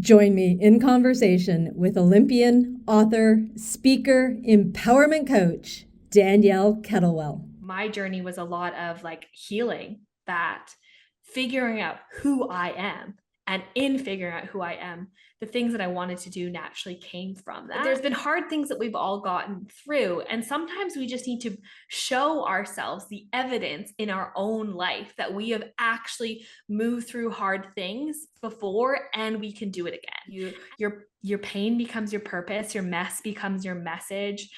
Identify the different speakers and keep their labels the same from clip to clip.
Speaker 1: Join me in conversation with Olympian, author, speaker, empowerment coach, Danielle Kettlewell.
Speaker 2: My journey was a lot of like healing that, figuring out who I am. And in figuring out who I am, the things that I wanted to do naturally came from that. There's been hard things that we've all gotten through. And sometimes we just need to show ourselves the evidence in our own life that we have actually moved through hard things before and we can do it again. Your pain becomes your purpose, your mess becomes your message.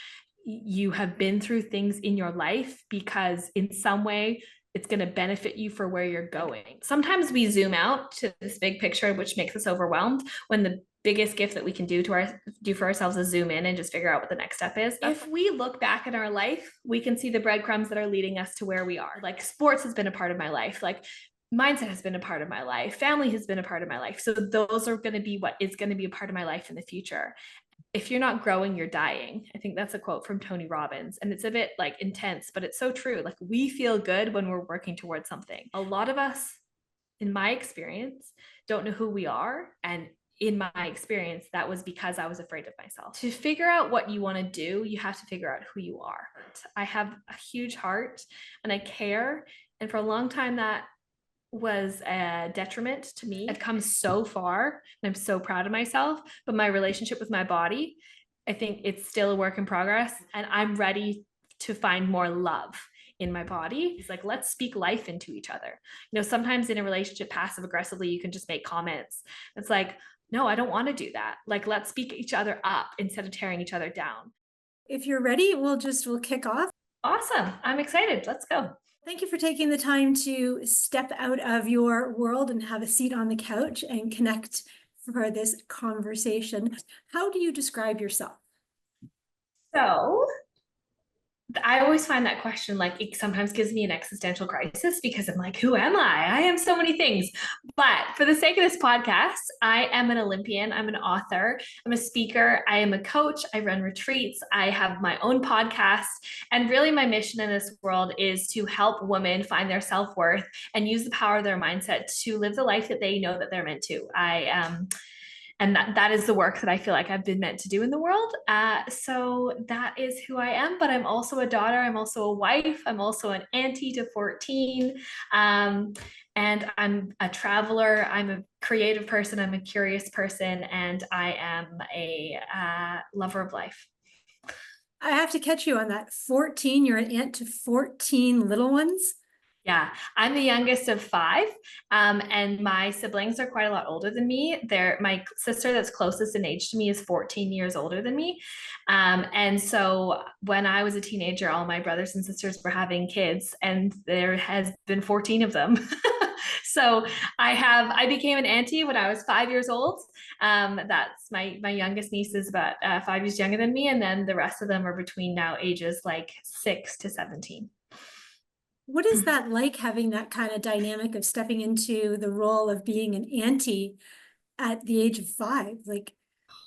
Speaker 2: You have been through things in your life because in some way it's going to benefit you for where you're going. Sometimes we zoom out to this big picture, which makes us overwhelmed, when the biggest gift that we can do for ourselves is zoom in and just figure out what the next step is. If we look back in our life, we can see the breadcrumbs that are leading us to where we are. Like sports has been a part of my life. Like mindset has been a part of my life. Family has been a part of my life. So those are going to be what is going to be a part of my life in the future. If you're not growing, you're dying. I think that's a quote from Tony Robbins, and it's a bit like intense, but it's so true. Like we feel good when we're working towards something. A lot of us, in my experience, don't know who we are. And in my experience, that was because I was afraid of myself. To figure out what you want to do, you have to figure out who you are. I have a huge heart and I care. And for a long time, that was a detriment to me. I've come so far and I'm so proud of myself, but my relationship with my body, I think it's still a work in progress, and I'm ready to find more love in my body. It's like, let's speak life into each other. You know, sometimes in a relationship, passive aggressively, you can just make comments. It's like, no, I don't want to do that. Like, let's speak each other up instead of tearing each other down.
Speaker 3: If you're ready, we'll kick off.
Speaker 2: Awesome. I'm excited. Let's go.
Speaker 3: Thank you for taking the time to step out of your world and have a seat on the couch and connect for this conversation. How do you describe yourself?
Speaker 2: So I always find that question, like, it sometimes gives me an existential crisis because I'm like, who am I? I am so many things. But for the sake of this podcast, I am an Olympian. I'm an author. I'm a speaker. I am a coach. I run retreats. I have my own podcast. And really, my mission in this world is to help women find their self-worth and use the power of their mindset to live the life that they know that they're meant to. And that is the work that I feel like I've been meant to do in the world. So that is who I am, but I'm also a daughter. I'm also a wife. I'm also an auntie to 14. And I'm a traveler. I'm a creative person. I'm a curious person. And I am a lover of life.
Speaker 3: I have to catch you on that. 14, you're an aunt to 14 little ones?
Speaker 2: Yeah, I'm the youngest of 5, and my siblings are quite a lot older than me. My sister that's closest in age to me is 14 years older than me. And so when I was a teenager, all my brothers and sisters were having kids, and there has been 14 of them. So I became an auntie when I was 5 years old. That's my youngest niece is about 5 years younger than me, and then the rest of them are between now ages like 6 to 17.
Speaker 3: What is that like, having that kind of dynamic of stepping into the role of being an auntie at the age of 5? Like,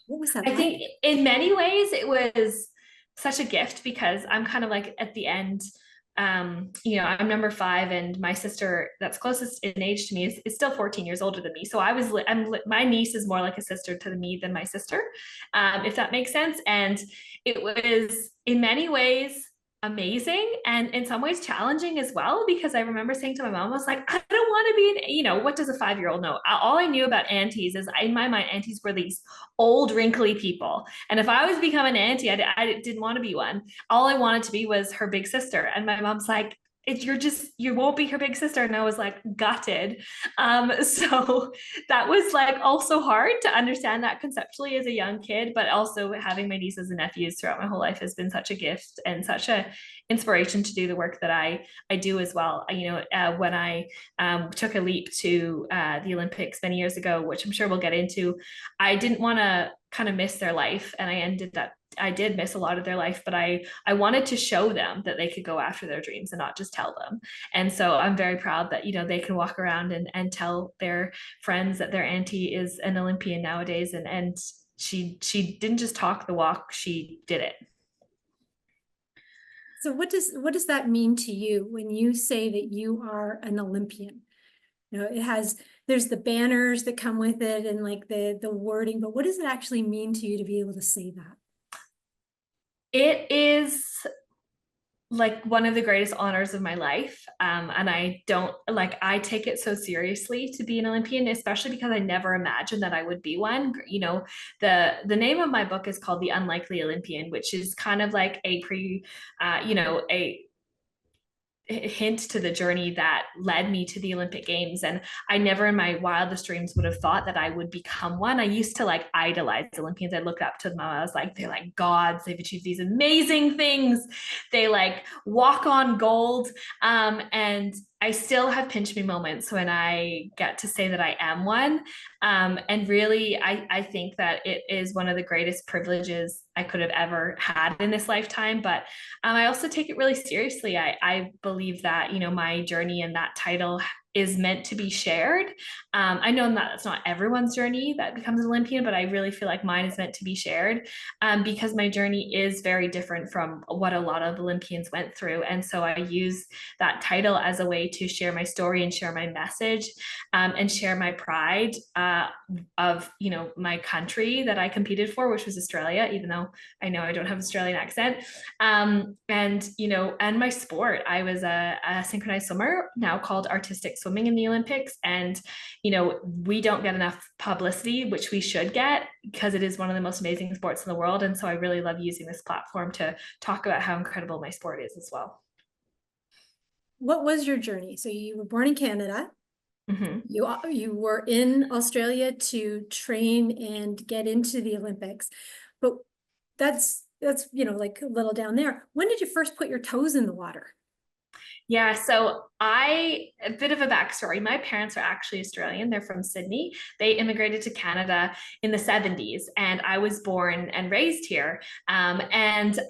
Speaker 3: what was that like?
Speaker 2: I think in many ways it was such a gift because I'm kind of like at the end. I'm number 5, and my sister that's closest in age to me is still 14 years older than me. So my niece is more like a sister to me than my sister, if that makes sense. And it was in many ways amazing and in some ways challenging as well, because I remember saying to my mom, I was like, I don't want to be what does a 5-year-old know? All I knew about aunties is, in my mind, aunties were these old wrinkly people, and if I was becoming an auntie, I didn't want to be one. All I wanted to be was her big sister. And my mom's like, you won't be her big sister. And I was like gutted. So that was like also hard to understand that conceptually as a young kid, but also having my nieces and nephews throughout my whole life has been such a gift and such a inspiration to do the work that I do as well. When I took a leap to the Olympics many years ago, which I'm sure we'll get into, I didn't want to kind of miss their life. And I did miss a lot of their life, but I wanted to show them that they could go after their dreams and not just tell them. And so I'm very proud that, they can walk around and tell their friends that their auntie is an Olympian nowadays. And she didn't just talk the walk, she did it.
Speaker 3: So what does that mean to you when you say that you are an Olympian? It has there's the banners that come with it and like the wording, but what does it actually mean to you to be able to say that?
Speaker 2: It is like one of the greatest honors of my life. And I take it so seriously to be an Olympian, especially because I never imagined that I would be one. You know, the name of my book is called The Unlikely Olympian, which is kind of like a hint to the journey that led me to the Olympic Games. And I never in my wildest dreams would have thought that I would become one. I used to like idolize Olympians. I looked up to them. I was like, they're like gods. They've achieved these amazing things. They like walk on gold. And I still have pinch me moments when I get to say that I am one. And really, I think that it is one of the greatest privileges I could have ever had in this lifetime. But I also take it really seriously. I believe that, you know, my journey and that title is meant to be shared. I know that it's not everyone's journey that becomes an Olympian, but I really feel like mine is meant to be shared because my journey is very different from what a lot of Olympians went through. And so I use that title as a way to share my story and share my message and share my pride of, you know, my country that I competed for, which was Australia, even though I know I don't have an Australian accent. And, you know, and my sport. I was a synchronized swimmer, now called artistic swimming in the Olympics. And, you know, we don't get enough publicity, which we should get because it is one of the most amazing sports in the world. And so I really love using this platform to talk about how incredible my sport is as well.
Speaker 3: What was your journey? So you were born in Canada.
Speaker 2: Mm-hmm.
Speaker 3: You were in Australia to train and get into the Olympics, but that's you know, like a little down there. When did you first put your toes in the water?
Speaker 2: Yeah, so a bit of a backstory. My parents are actually Australian. They're from Sydney. They immigrated to Canada in the 70s, and I was born and raised here. And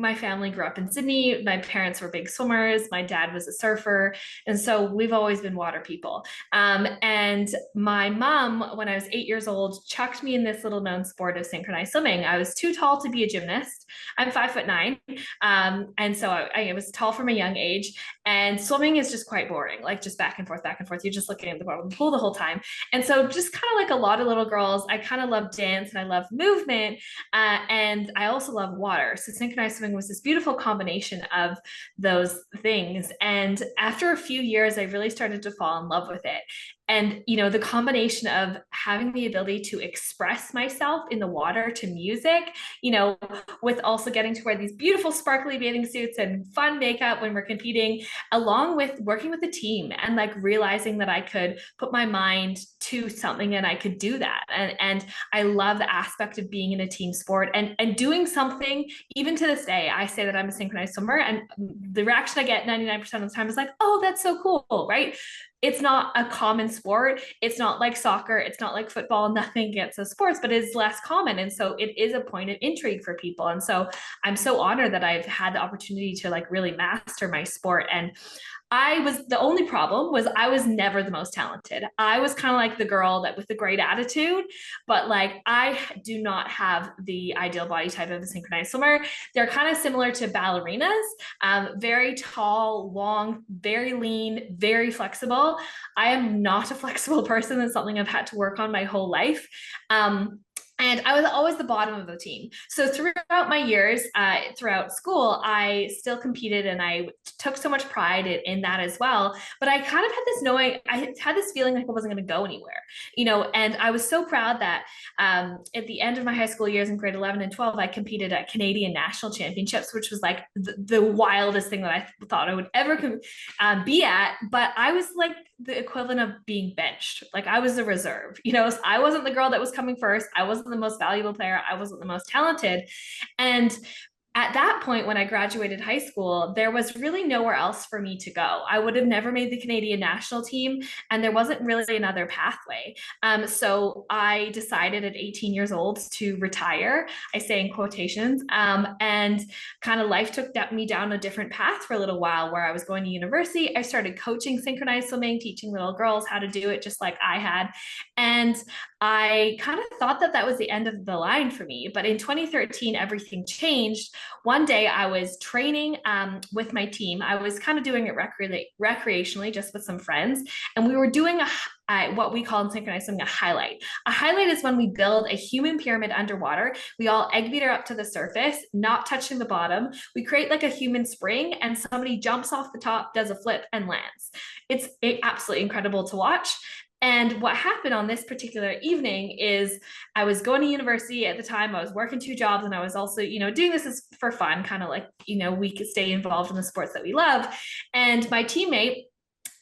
Speaker 2: my family grew up in Sydney. My parents were big swimmers. My dad was a surfer. And so we've always been water people. And my mom, when I was 8 years old, chucked me in this little known sport of synchronized swimming. I was too tall to be a gymnast. I'm 5'9". And so I was tall from a young age, and swimming is just quite boring, like just back and forth. You're just looking at the bottom of the pool the whole time. And so just kind of like a lot of little girls, I kind of love dance and I love movement. And I also love water. So synchronized swimming was this beautiful combination of those things. And after a few years, I really started to fall in love with it. And, you know, the combination of having the ability to express myself in the water to music, you know, with also getting to wear these beautiful sparkly bathing suits and fun makeup when we're competing, along with working with a team and like realizing that I could put my mind to something and I could do that. And I love the aspect of being in a team sport and doing something. Even to this day, I say that I'm a synchronized swimmer, and the reaction I get 99% of the time is like, oh, that's so cool, right? It's not a common sport. It's not like soccer. It's not like football. Nothing against those sports, but it's less common. And so it is a point of intrigue for people. And so I'm so honored that I've had the opportunity to like really master my sport. And the only problem was I was never the most talented. I was kind of like the girl that with the great attitude, but like I do not have the ideal body type of a synchronized swimmer. They're kind of similar to ballerinas, very tall, long, very lean, very flexible. I am not a flexible person. That's something I've had to work on my whole life. And I was always the bottom of the team. So throughout my years, throughout school, I still competed and I took so much pride in that as well. But I kind of had this feeling like I wasn't going to go anywhere, you know, and I was so proud that at the end of my high school years in grade 11 and 12, I competed at Canadian national championships, which was like the wildest thing that I thought I would ever be at. But I was like the equivalent of being benched. Like I was a reserve, you know, so I wasn't the girl that was coming first. I wasn't the most valuable player. I wasn't the most talented. And at that point, when I graduated high school, there was really nowhere else for me to go. I would have never made the Canadian national team, and there wasn't really another pathway. So I decided at 18 years old to retire. I say in quotations, and kind of life took me down a different path for a little while where I was going to university. I started coaching synchronized swimming, teaching little girls how to do it just like I had. And I kind of thought that was the end of the line for me. But in 2013, everything changed One day I was training with my team. I was kind of doing it recreationally, just with some friends. And we were doing what we call in synchronized swimming a highlight. A highlight is when we build a human pyramid underwater. We all egg beater up to the surface, not touching the bottom. We create like a human spring, and somebody jumps off the top, does a flip, and lands. It's absolutely incredible to watch. And what happened on this particular evening is I was going to university at the time. I was working 2 jobs, and I was also, doing this for fun, kind of like, we could stay involved in the sports that we love. And my teammate,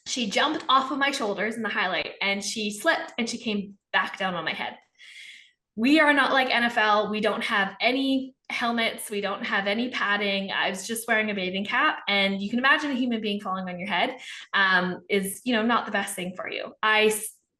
Speaker 2: she jumped off of my shoulders in the highlight, and she slipped and she came back down on my head. We are not like NFL. We don't have any helmets. We don't have any padding. I was just wearing a bathing cap, and you can imagine a human being falling on your head is, not the best thing for you.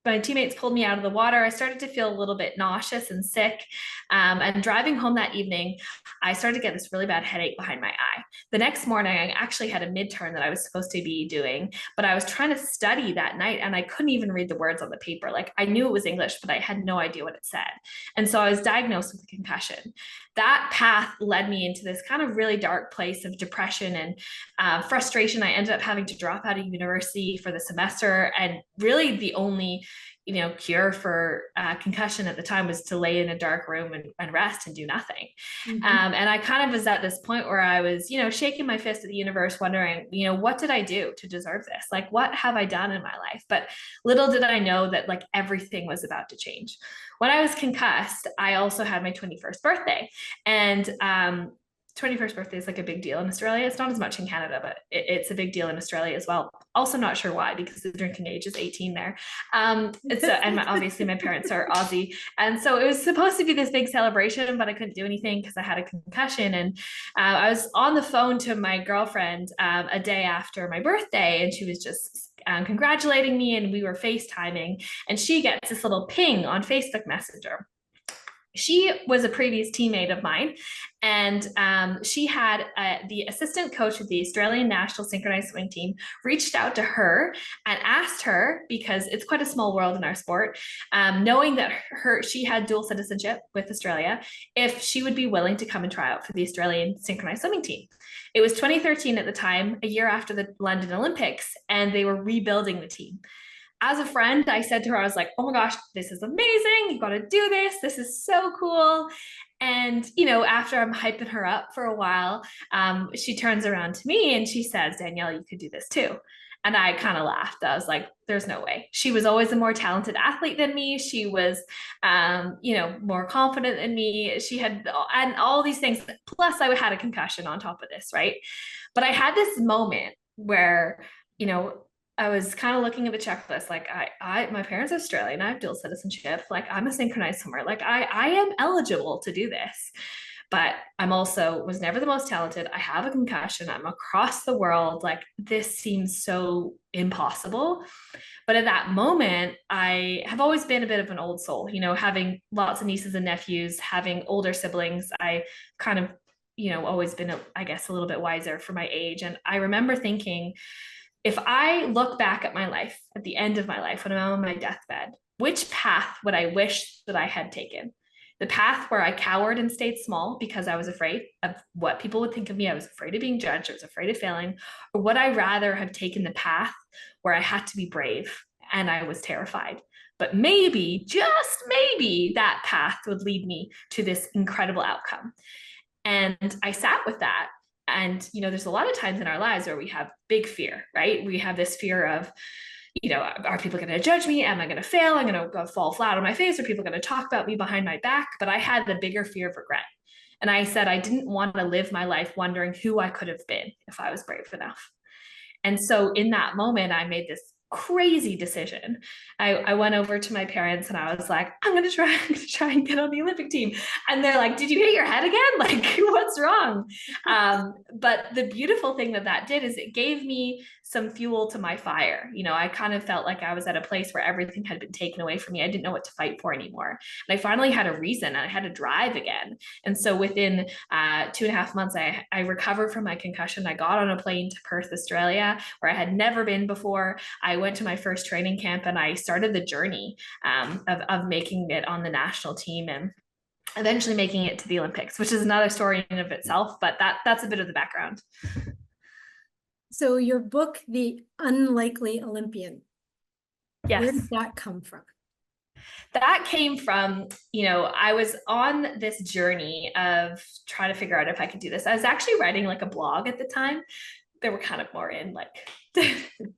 Speaker 2: My teammates pulled me out of the water. I started to feel a little bit nauseous and sick. And driving home that evening, I started to get this really bad headache behind my eye. The next morning, I actually had a midterm that I was supposed to be doing, but I was trying to study that night, and I couldn't even read the words on the paper. Like, I knew it was English, but I had no idea what it said. And so I was diagnosed with a concussion. That path led me into this kind of really dark place of depression and frustration. I ended up having to drop out of university for the semester, and really the only cure for concussion at the time was to lay in a dark room and rest and do nothing. Mm-hmm. And I kind of was at this point where I was, shaking my fist at the universe, wondering, what did I do to deserve this? Like, what have I done in my life? But little did I know that like everything was about to change. When I was concussed, I also had my 21st birthday, and 21st birthday is like a big deal in Australia. It's not as much in Canada, but it's a big deal in Australia as well. Also not sure why, because the drinking age is 18 there. Obviously my parents are Aussie. And so it was supposed to be this big celebration, but I couldn't do anything because I had a concussion. And I was on the phone to my girlfriend a day after my birthday, and she was just congratulating me, and we were FaceTiming, and she gets this little ping on Facebook Messenger. She was a previous teammate of mine, and she had the assistant coach of the Australian national synchronized swimming team reached out to her and asked her, because it's quite a small world in our sport, knowing that she had dual citizenship with Australia, if she would be willing to come and try out for the Australian synchronized swimming team. It was 2013 at the time, a year after the London Olympics, and they were rebuilding the team. As a friend, I said to her, I was like, oh my gosh, this is amazing. You got to do this. This is so cool. And, after I'm hyping her up for a while, she turns around to me and she says, Danielle, you could do this too. And I kind of laughed. I was like, there's no way. She was always a more talented athlete than me. She was, more confident than me. She had, and all these things. Plus I had a concussion on top of this, right? But I had this moment where, I was kind of looking at the checklist, like my parents are Australian, I have dual citizenship, like I'm a synchronized swimmer, like I am eligible to do this, but I'm also was never the most talented. I have a concussion. I'm across the world. Like, this seems so impossible. But at that moment, I have always been a bit of an old soul, having lots of nieces and nephews, having older siblings. I kind of, always been, I guess, a little bit wiser for my age. And I remember thinking, if I look back at my life, at the end of my life, when I'm on my deathbed, which path would I wish that I had taken? The path where I cowered and stayed small because I was afraid of what people would think of me. I was afraid of being judged. I was afraid of failing. Or would I rather have taken the path where I had to be brave and I was terrified? But maybe, just maybe, that path would lead me to this incredible outcome. And I sat with that. And, there's a lot of times in our lives where we have big fear, right? We have this fear of, are people going to judge me? Am I going to fail? I'm going to fall flat on my face. Are people going to talk about me behind my back? But I had the bigger fear of regret. And I said, I didn't want to live my life wondering who I could have been if I was brave enough. And so in that moment, I made this crazy decision. I went over to my parents and I was like, I'm going to try and get on the Olympic team. And they're like, did you hit your head again? Like, what's wrong? But the beautiful thing that did is it gave me some fuel to my fire. I kind of felt like I was at a place where everything had been taken away from me. I didn't know what to fight for anymore. And I finally had a reason, and I had to drive again. And so within 2.5 months, I recovered from my concussion. I got on a plane to Perth, Australia, where I had never been before. I went to my first training camp, and I started the journey of making it on the national team. And eventually making it to the Olympics, which is another story in and of itself, but that's a bit of the background.
Speaker 3: So your book, The Unlikely Olympian,
Speaker 2: Yes.
Speaker 3: where did that come from?
Speaker 2: That came from, I was on this journey of trying to figure out if I could do this. I was actually writing like a blog at the time. They were kind of more in like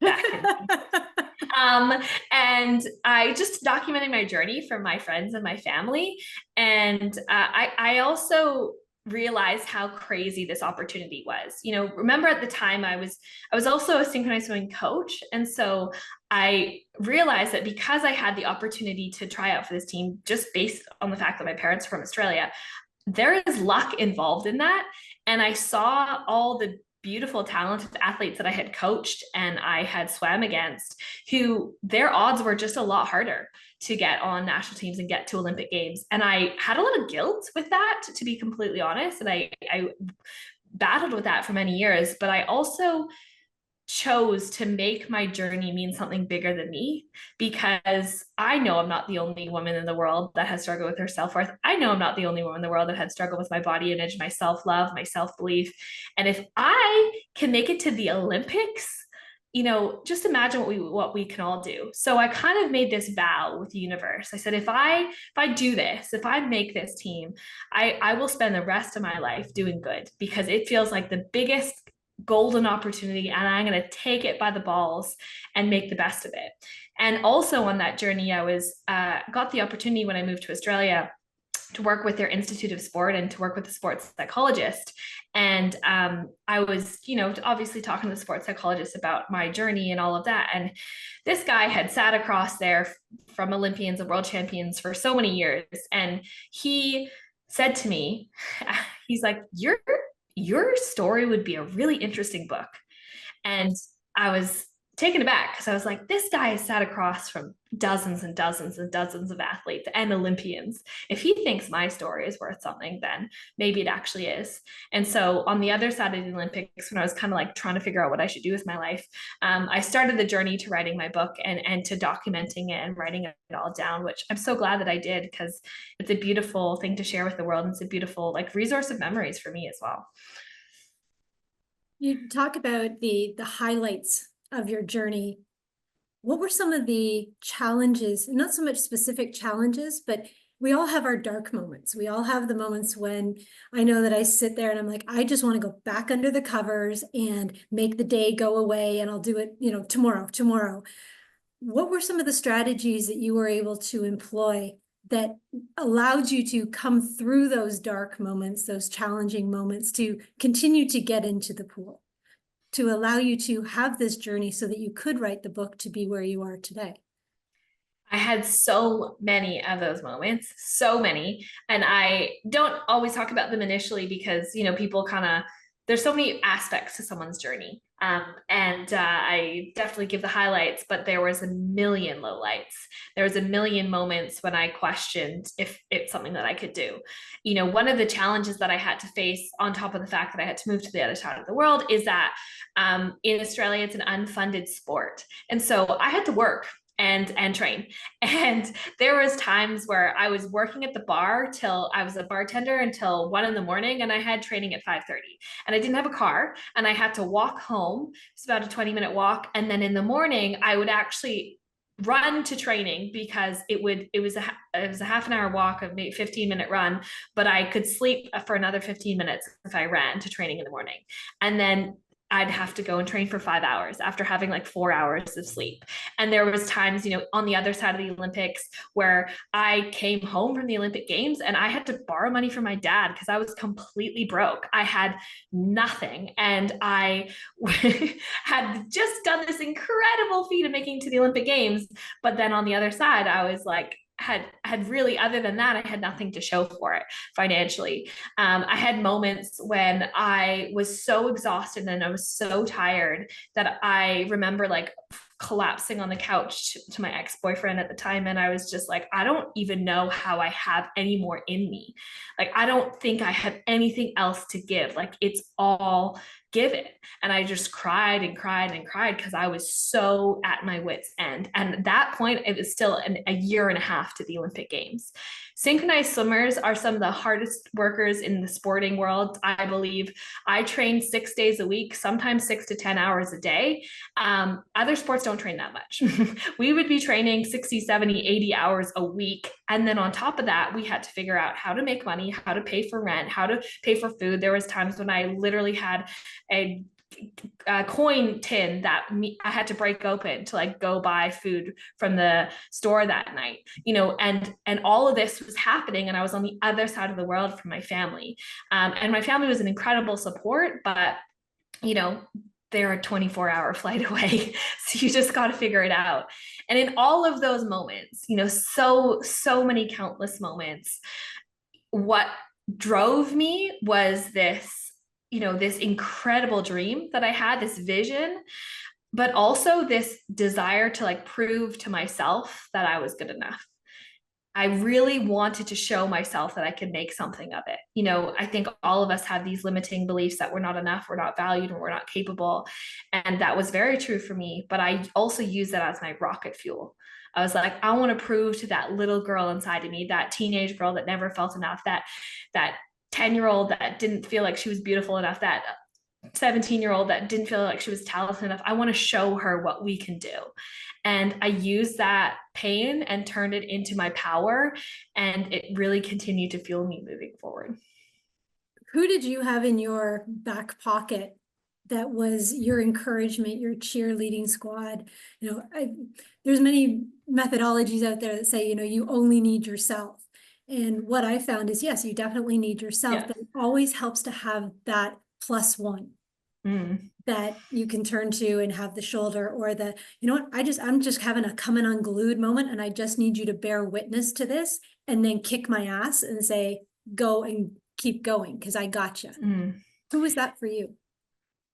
Speaker 2: back in, and I just documenting my journey for my friends and my family. And I also realized how crazy this opportunity was. Remember at the time I was also a synchronized swimming coach. And so I realized that because I had the opportunity to try out for this team, just based on the fact that my parents are from Australia, there is luck involved in that. And I saw all the beautiful, talented athletes that I had coached and I had swam against, who their odds were just a lot harder to get on national teams and get to Olympic Games. And I had a lot of guilt with that, to be completely honest. And I battled with that for many years, but I also chose to make my journey mean something bigger than me, because I know I'm not the only woman in the world that has struggled with her self-worth. I know I'm not the only woman in the world that had struggled with my body image, my self-love, my self-belief. And if I can make it to the Olympics, just imagine what we can all do. So I kind of made this vow with the universe. I said, if I do this, if I make this team, I will spend the rest of my life doing good, because it feels like the biggest golden opportunity, and I'm going to take it by the balls and make the best of it. And also on that journey, I was got the opportunity when I moved to Australia to work with their Institute of Sport and to work with a sports psychologist. And I was, obviously talking to the sports psychologist about my journey and all of that. And this guy had sat across there from Olympians and world champions for so many years. And he said to me, he's like, your story would be a really interesting book. And I was taken aback, because I was like, this guy has sat across from dozens and dozens and dozens of athletes and Olympians. If he thinks my story is worth something, then maybe it actually is. And so on the other side of the Olympics, when I was kind of like trying to figure out what I should do with my life, I started the journey to writing my book and to documenting it and writing it all down, which I'm so glad that I did, because it's a beautiful thing to share with the world. And it's a beautiful resource of memories for me as well.
Speaker 3: You talk about the highlights of your journey. What were some of the challenges, not so much specific challenges, but we all have our dark moments. We all have the moments when I know that I sit there and I'm like, I just want to go back under the covers and make the day go away, and I'll do it, tomorrow. What were some of the strategies that you were able to employ that allowed you to come through those dark moments, those challenging moments, to continue to get into the pool, to allow you to have this journey so that you could write the book to be where you are today?
Speaker 2: I had so many of those moments, so many. And I don't always talk about them initially because, people there's so many aspects to someone's journey. I definitely give the highlights, but there was a million lowlights. There was a million moments when I questioned if it's something that I could do. One of the challenges that I had to face, on top of the fact that I had to move to the other side of the world, is that in Australia, it's an unfunded sport. And so I had to work and train. And there was times where I was working at the bar till I was a bartender until 1 a.m, and I had training at 5:30, and I didn't have a car, and I had to walk home. It's about a 20-minute walk. And then in the morning I would actually run to training, because it was a half an hour walk, of maybe 15-minute run, but I could sleep for another 15 minutes if I ran to training in the morning. And then I'd have to go and train for 5 hours after having 4 hours of sleep. And there was times, on the other side of the Olympics, where I came home from the Olympic Games and I had to borrow money from my dad because I was completely broke. I had nothing. And I had just done this incredible feat of making it to the Olympic Games. But then on the other side, I was had really, other than that, I had nothing to show for it financially. I had moments when I was so exhausted and I was so tired that I remember collapsing on the couch to my ex-boyfriend at the time. And I was just like, I don't even know how I have any more in me. I don't think I have anything else to give. It's all give it. And I just cried and cried and cried because I was so at my wit's end. And at that point, it was still a year and a half to the Olympic Games. Synchronized swimmers are some of the hardest workers in the sporting world, I believe. I train 6 days a week, sometimes 6 to 10 hours a day. Other sports don't train that much. We would be training 60, 70, 80 hours a week. And then on top of that, we had to figure out how to make money, how to pay for rent, how to pay for food. There was times when I literally had a coin tin that I had to break open to like go buy food from the store that night, you know, and all of this was happening. And I was on the other side of the world from my family. And my family was an incredible support, but, you know, they're a 24-hour flight away. So you just got to figure it out. And in all of those moments, you know, so many countless moments, what drove me was this, you know, this incredible dream that I had, this vision, but also this desire to like prove to myself that I was good enough. I really wanted to show myself that I could make something of it. You know, I think all of us have these limiting beliefs that we're not enough, we're not valued, and we're not capable. And that was very true for me, but I also use that as my rocket fuel. I was like, I want to prove to that little girl inside of me, that teenage girl that never felt enough, that 10-year-old that didn't feel like she was beautiful enough, that 17-year-old that didn't feel like she was talented enough. I want to show her what we can do. And I used that pain and turned it into my power. And it really continued to fuel me moving forward.
Speaker 3: Who did you have in your back pocket that was your encouragement, your cheerleading squad? You know, there's many methodologies out there that say, you know, you only need yourself. And what I found is, yes, you definitely need yourself, but it always helps to have that plus one that you can turn to and have the shoulder, or the, you know what, I'm just having a coming unglued moment, and I just need you to bear witness to this, and then kick my ass and say, go and keep going, because I got you. Who was that for you?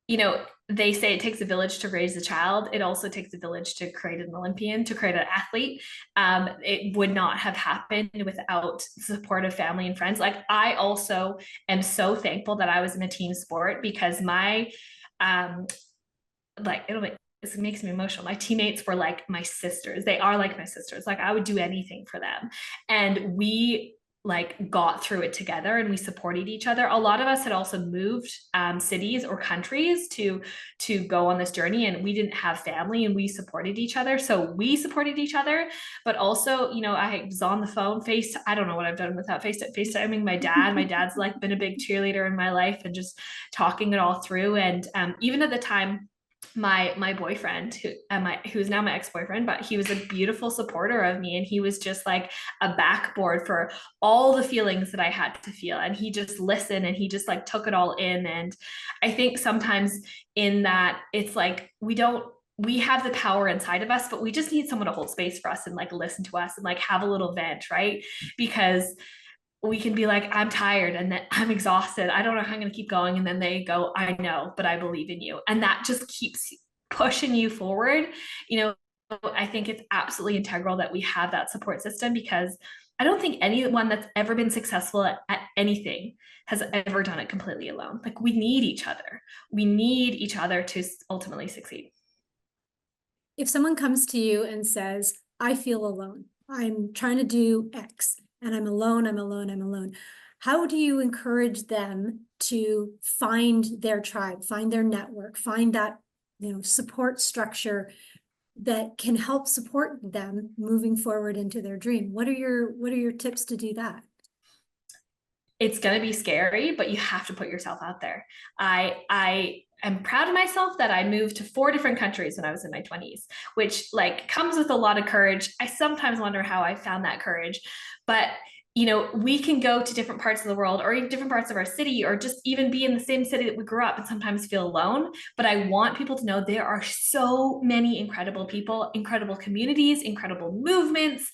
Speaker 2: You know, they say it takes a village to raise a child. It also takes a village to create an Olympian, to create an athlete. It would not have happened without supportive family and friends. Like, I also am so thankful that I was in a team sport, because my, it makes me emotional. My teammates were like my sisters. They are like my sisters. Like, I would do anything for them. And we like got through it together, and we supported each other. A lot of us had also moved cities or countries to go on this journey, and we didn't have family, and we supported each other. So we supported each other, but also, you know, I was on the phone, I don't know what I've done without FaceTiming my dad. My dad's like been a big cheerleader in my life, and just talking it all through. And even at the time, my boyfriend, who's now my ex-boyfriend, but he was a beautiful supporter of me, and he was just like a backboard for all the feelings that I had to feel, and he just listened, and he just like took it all in. And I think sometimes in that, it's like we have the power inside of us, but we just need someone to hold space for us and like listen to us and like have a little vent, right? Because we can be like, I'm tired, and then I'm exhausted, I don't know how I'm going to keep going. And then they go, I know, but I believe in you. And that just keeps pushing you forward. You know, I think it's absolutely integral that we have that support system, because I don't think anyone that's ever been successful at anything has ever done it completely alone. Like, we need each other. We need each other to ultimately succeed.
Speaker 3: If someone comes to you and says, I feel alone, I'm trying to do X, and I'm alone. How do you encourage them to find their tribe, find their network, find that, you know, support structure that can help support them moving forward into their dream? What are your tips to do that?
Speaker 2: It's going to be scary, but you have to put yourself out there. I am proud of myself that I moved to 4 different countries when I was in my 20s, which like comes with a lot of courage. I sometimes wonder how I found that courage, but you know, we can go to different parts of the world, or even different parts of our city, or just even be in the same city that we grew up, and sometimes feel alone. But I want people to know there are so many incredible people, incredible communities, incredible movements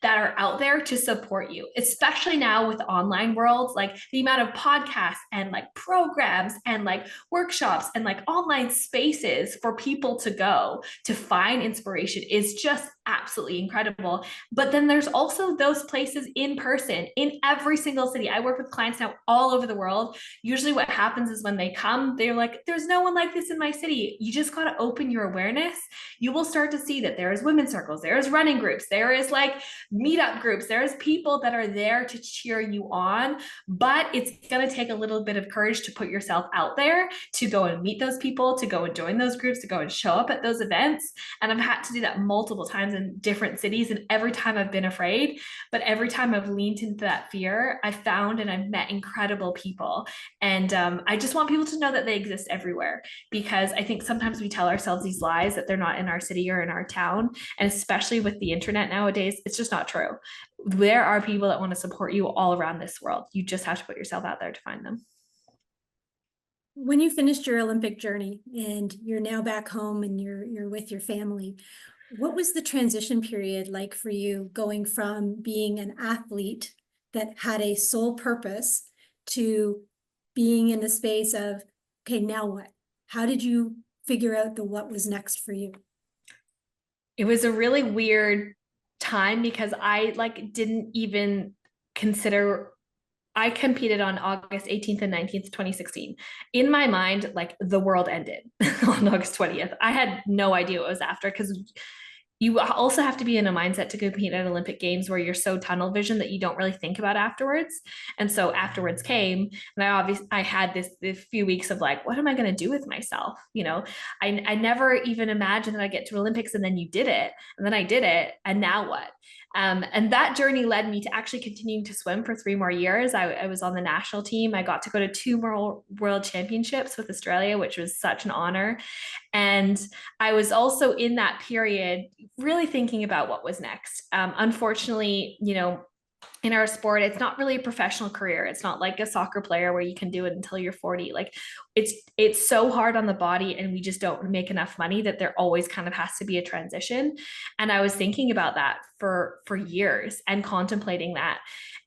Speaker 2: that are out there to support you, especially now with online worlds, like the amount of podcasts and like programs and like workshops and like online spaces for people to go to find inspiration is just absolutely incredible. But then there's also those places in person in every single city. I work with clients now all over the world. Usually what happens is when they come, they're like, there's no one like this in my city. You just got to open your awareness. You will start to see that there is women's circles, there is running groups, there is like meetup groups, there's people that are there to cheer you on. But it's going to take a little bit of courage to put yourself out there, to go and meet those people, to go and join those groups, to go and show up at those events. And I've had to do that multiple times in different cities. And every time I've been afraid, but every time I've leaned into that fear, I've found and I've met incredible people. And I just want people to know that they exist everywhere, because I think sometimes we tell ourselves these lies that they're not in our city or in our town. And especially with the internet nowadays, it's just not true. There are people that want to support you all around this world. You just have to put yourself out there to find them.
Speaker 3: When you finished your Olympic journey and you're now back home and you're with your family, what was the transition period like for you, going from being an athlete that had a sole purpose to being in the space of, okay, now what? How did you figure out what was next for you?
Speaker 2: It was a really weird time because I like didn't even consider. I competed on August 18th and 19th, 2016. In my mind, like the world ended on August 20th. I had no idea what was after, because you also have to be in a mindset to compete at Olympic Games where you're so tunnel vision that you don't really think about afterwards. And so afterwards came, and I had this few weeks of like, what am I going to do with myself? You know, I never even imagined that I'd get to Olympics, and then you did it, and then I did it, and now what? And that journey led me to actually continuing to swim for 3 more years. I was on the national team. I got to go to 2 more world championships with Australia, which was such an honor. And I was also in that period really thinking about what was next. Unfortunately, you know, in our sport, it's not really a professional career. It's not like a soccer player where you can do it until you're 40. Like it's so hard on the body, and we just don't make enough money that there always kind of has to be a transition. And I was thinking about that for years and contemplating that.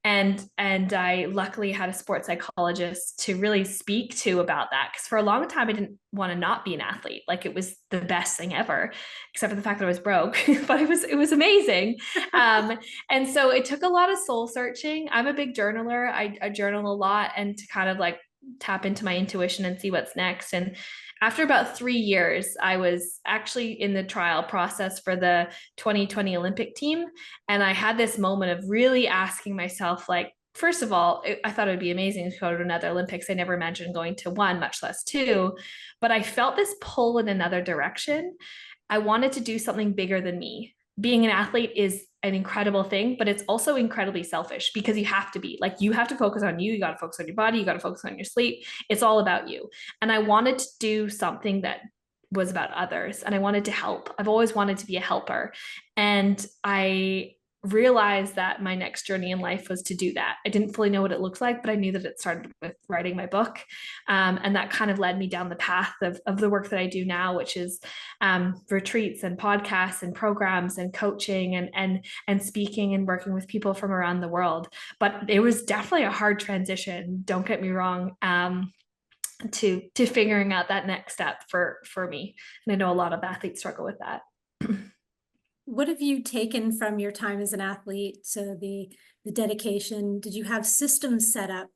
Speaker 2: And I luckily had a sports psychologist to really speak to about that, because for a long time I didn't want to not be an athlete. Like it was the best thing ever, except for the fact that I was broke, but it was amazing. And so it took a lot of soul searching. I'm a big journaler. I journal a lot, and to kind of like tap into my intuition and see what's next. And after about 3 years, I was actually in the trial process for the 2020 Olympic team. And I had this moment of really asking myself, like, first of all, I thought it would be amazing to go to another Olympics. I never imagined going to one, much less 2. But I felt this pull in another direction. I wanted to do something bigger than me. Being an athlete is an incredible thing, but it's also incredibly selfish, because you have to be like, you have to focus on you. You got to focus on your body. You got to focus on your sleep. It's all about you. And I wanted to do something that was about others, and I wanted to help. I've always wanted to be a helper. And I realized that my next journey in life was to do that. I didn't fully know what it looked like, but I knew that it started with writing my book. And that kind of led me down the path of the work that I do now, which is retreats and podcasts and programs and coaching and speaking and working with people from around the world. But it was definitely a hard transition, don't get me wrong, to figuring out that next step for me. And I know a lot of athletes struggle with that.
Speaker 3: What have you taken from your time as an athlete? So the dedication, did you have systems set up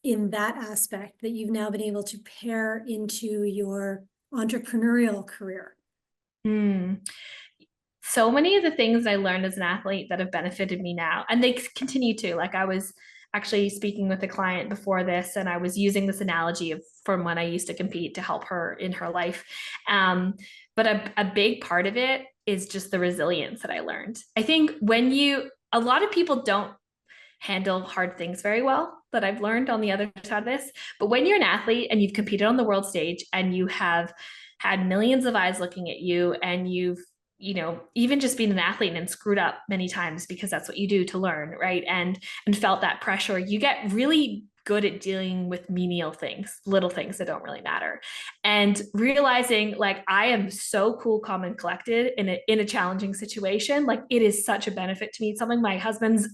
Speaker 3: in that aspect that you've now been able to pair into your entrepreneurial career?
Speaker 2: So many of the things I learned as an athlete that have benefited me now, and they continue to. Like I was actually speaking with a client before this, and I was using this analogy from when I used to compete to help her in her life. But a big part of it is just the resilience that I learned. I think a lot of people don't handle hard things very well, that I've learned on the other side of this. But when you're an athlete and you've competed on the world stage and you have had millions of eyes looking at you, and you've, you know, even just been an athlete and screwed up many times, because that's what you do to learn, right? And felt that pressure, you get really good at dealing with menial things, little things that don't really matter. And realizing like I am so cool, calm, and collected in a challenging situation. Like it is such a benefit to me. It's something my husband's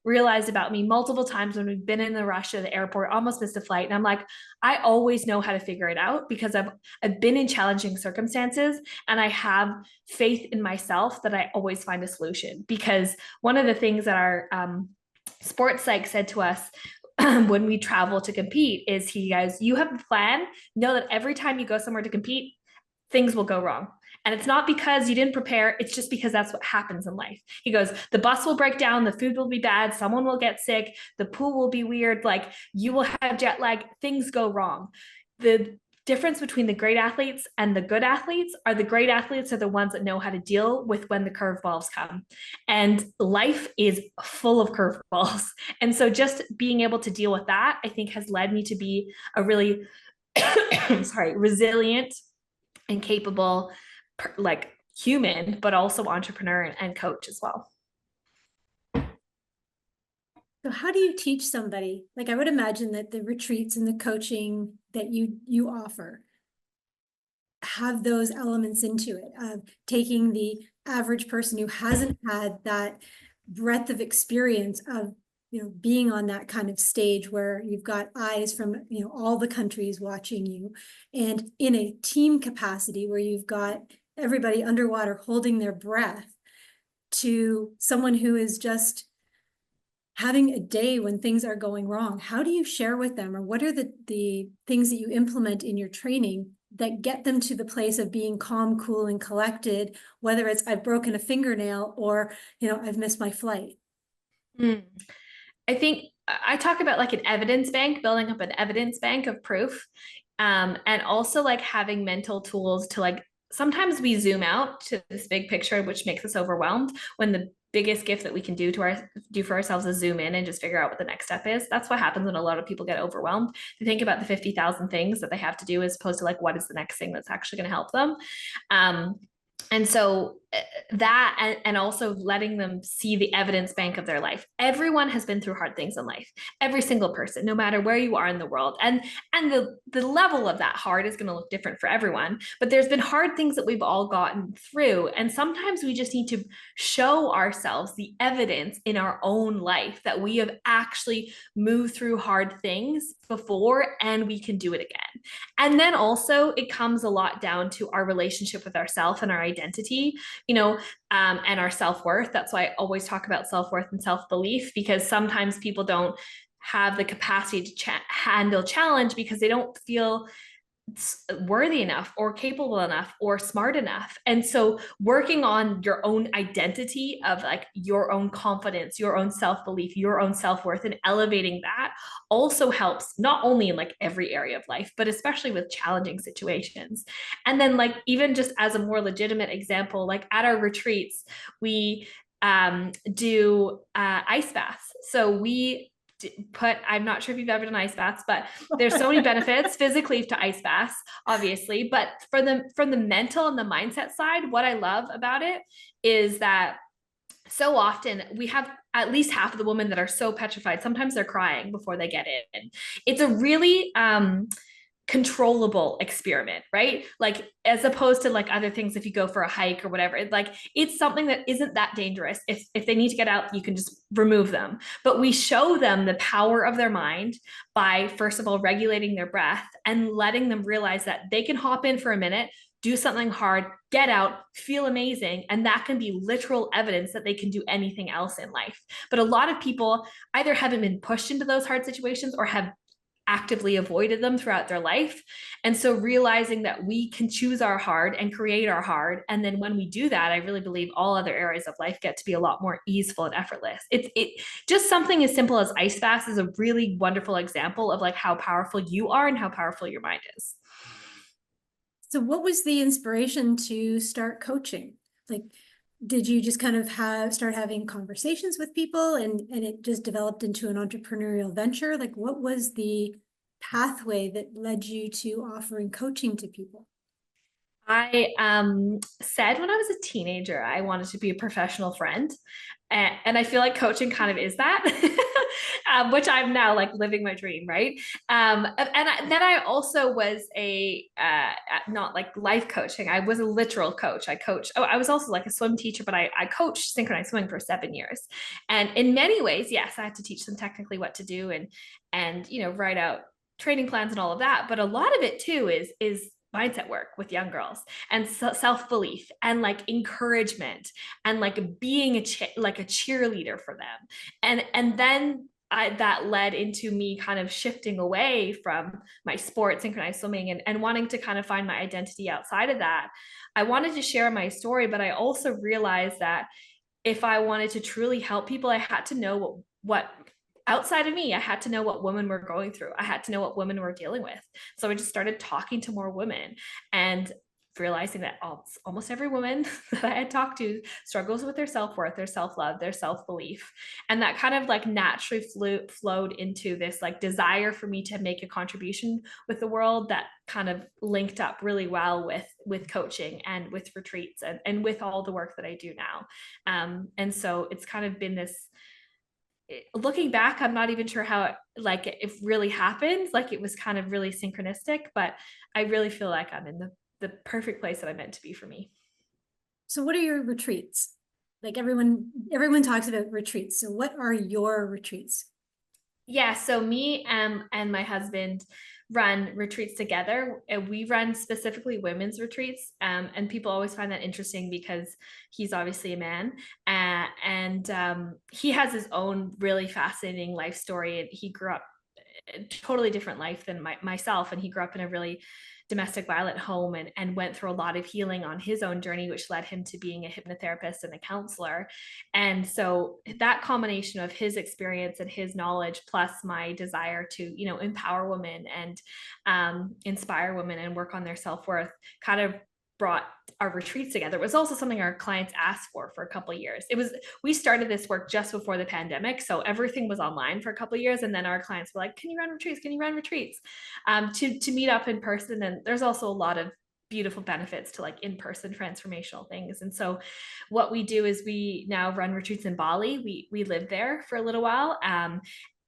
Speaker 2: realized about me multiple times when we've been in the rush of the airport, almost missed a flight. And I'm like, I always know how to figure it out because I've been in challenging circumstances, and I have faith in myself that I always find a solution. Because one of the things that our sports psych said to us when we travel to compete is he goes, you have a plan, know that every time you go somewhere to compete, things will go wrong. And it's not because you didn't prepare, it's just because that's what happens in life. He goes, the bus will break down, the food will be bad, someone will get sick, the pool will be weird, like you will have jet lag, things go wrong. The difference between the great athletes and the good athletes are the great athletes are the ones that know how to deal with when the curveballs come. And life is full of curveballs. And so just being able to deal with that, I think has led me to be a really, resilient and capable, like human, but also entrepreneur and coach as well.
Speaker 3: So how do you teach somebody? Like I would imagine that the retreats and the coaching that you offer have those elements into it, of taking the average person who hasn't had that breadth of experience of, you know, being on that kind of stage where you've got eyes from, you know, all the countries watching you, and in a team capacity where you've got everybody underwater holding their breath, to someone who is just having a day when things are going wrong. How do you share with them, or what are the things that you implement in your training that get them to the place of being calm, cool, and collected, whether it's I've broken a fingernail or, you know, I've missed my flight?
Speaker 2: I think I talk about like an evidence bank, building up an evidence bank of proof, and also like having mental tools to like, sometimes we zoom out to this big picture, which makes us overwhelmed, when the biggest gift that we can do for ourselves is zoom in and just figure out what the next step is. That's what happens when a lot of people get overwhelmed. They think about the 50,000 things that they have to do as opposed to like, what is the next thing that's actually going to help them? And so that, and also letting them see the evidence bank of their life. Everyone has been through hard things in life. Every single person, no matter where you are in the world. And the level of that hard is going to look different for everyone. But there's been hard things that we've all gotten through. And sometimes we just need to show ourselves the evidence in our own life that we have actually moved through hard things before, and we can do it again. And then also it comes a lot down to our relationship with ourselves and our identity, you know, and our self-worth. That's why I always talk about self-worth and self-belief, because sometimes people don't have the capacity to handle challenge because they don't feel worthy enough or capable enough or smart enough. And so working on your own identity of like your own confidence, your own self-belief, your own self-worth, and elevating that also helps, not only in like every area of life, but especially with challenging situations. And then like, even just as a more legitimate example, like at our retreats, we do ice baths. So we I'm not sure if you've ever done ice baths, but there's so many benefits physically to ice baths, obviously, but from the mental and the mindset side, what I love about it is that so often we have at least half of the women that are so petrified. Sometimes they're crying before they get in. It's a really controllable experiment, right? Like as opposed to like other things, if you go for a hike or whatever, like it's something that isn't that dangerous. If they need to get out, you can just remove them. But we show them the power of their mind by, first of all, regulating their breath and letting them realize that they can hop in for a minute, do something hard, get out, feel amazing. And that can be literal evidence that they can do anything else in life. But a lot of people either haven't been pushed into those hard situations or have actively avoided them throughout their life. And so realizing that we can choose our hard and create our hard. And then when we do that, I really believe all other areas of life get to be a lot more easeful and effortless. It just something as simple as ice baths is a really wonderful example of like how powerful you are and how powerful your mind is.
Speaker 3: So what was the inspiration to start coaching? Like, did you just kind of start having conversations with people and it just developed into an entrepreneurial venture? Like, what was the pathway that led you to offering coaching to people?
Speaker 2: I said when I was a teenager, I wanted to be a professional friend. And I feel like coaching kind of is that. which I'm now like living my dream, right? Then I also was not like life coaching. I was a literal coach. I was also like a swim teacher, but I coached synchronized swimming for 7 years. And in many ways, yes, I had to teach them technically what to do and write out training plans and all of that. But a lot of it too is mindset work with young girls and self-belief and like encouragement and like being like a cheerleader for them. And then that led into me kind of shifting away from my sport, synchronized swimming, and wanting to kind of find my identity outside of that. I wanted to share my story, but I also realized that if I wanted to truly help people, I had to know what outside of me, I had to know what women were going through. I had to know what women were dealing with. So I just started talking to more women and realizing that almost every woman that I had talked to struggles with their self-worth, their self-love, their self-belief. And that kind of like naturally flowed into this like desire for me to make a contribution with the world that kind of linked up really well with coaching and with retreats and with all the work that I do now. And so it's kind of been this, looking back, I'm not even sure how it really happened. Like it was kind of really synchronistic, but I really feel like I'm in the perfect place that I meant to be for me.
Speaker 3: So what are your retreats? Like everyone talks about retreats. So what are your retreats?
Speaker 2: Yeah, so me and my husband run retreats together. And we run specifically women's retreats. And people always find that interesting because he's obviously a man. And he has his own really fascinating life story. And he grew up a totally different life than myself. And he grew up in a really domestic violent home and went through a lot of healing on his own journey, which led him to being a hypnotherapist and a counselor. And so that combination of his experience and his knowledge, plus my desire to, empower women and inspire women and work on their self-worth, kind of brought our retreats together. It was also something our clients asked for a couple of years. We started this work just before the pandemic, so everything was online for a couple of years, and then our clients were like, can you run retreats to meet up in person? And there's also a lot of beautiful benefits to like in-person transformational things. And so what we do is we now run retreats in Bali. We lived there for a little while.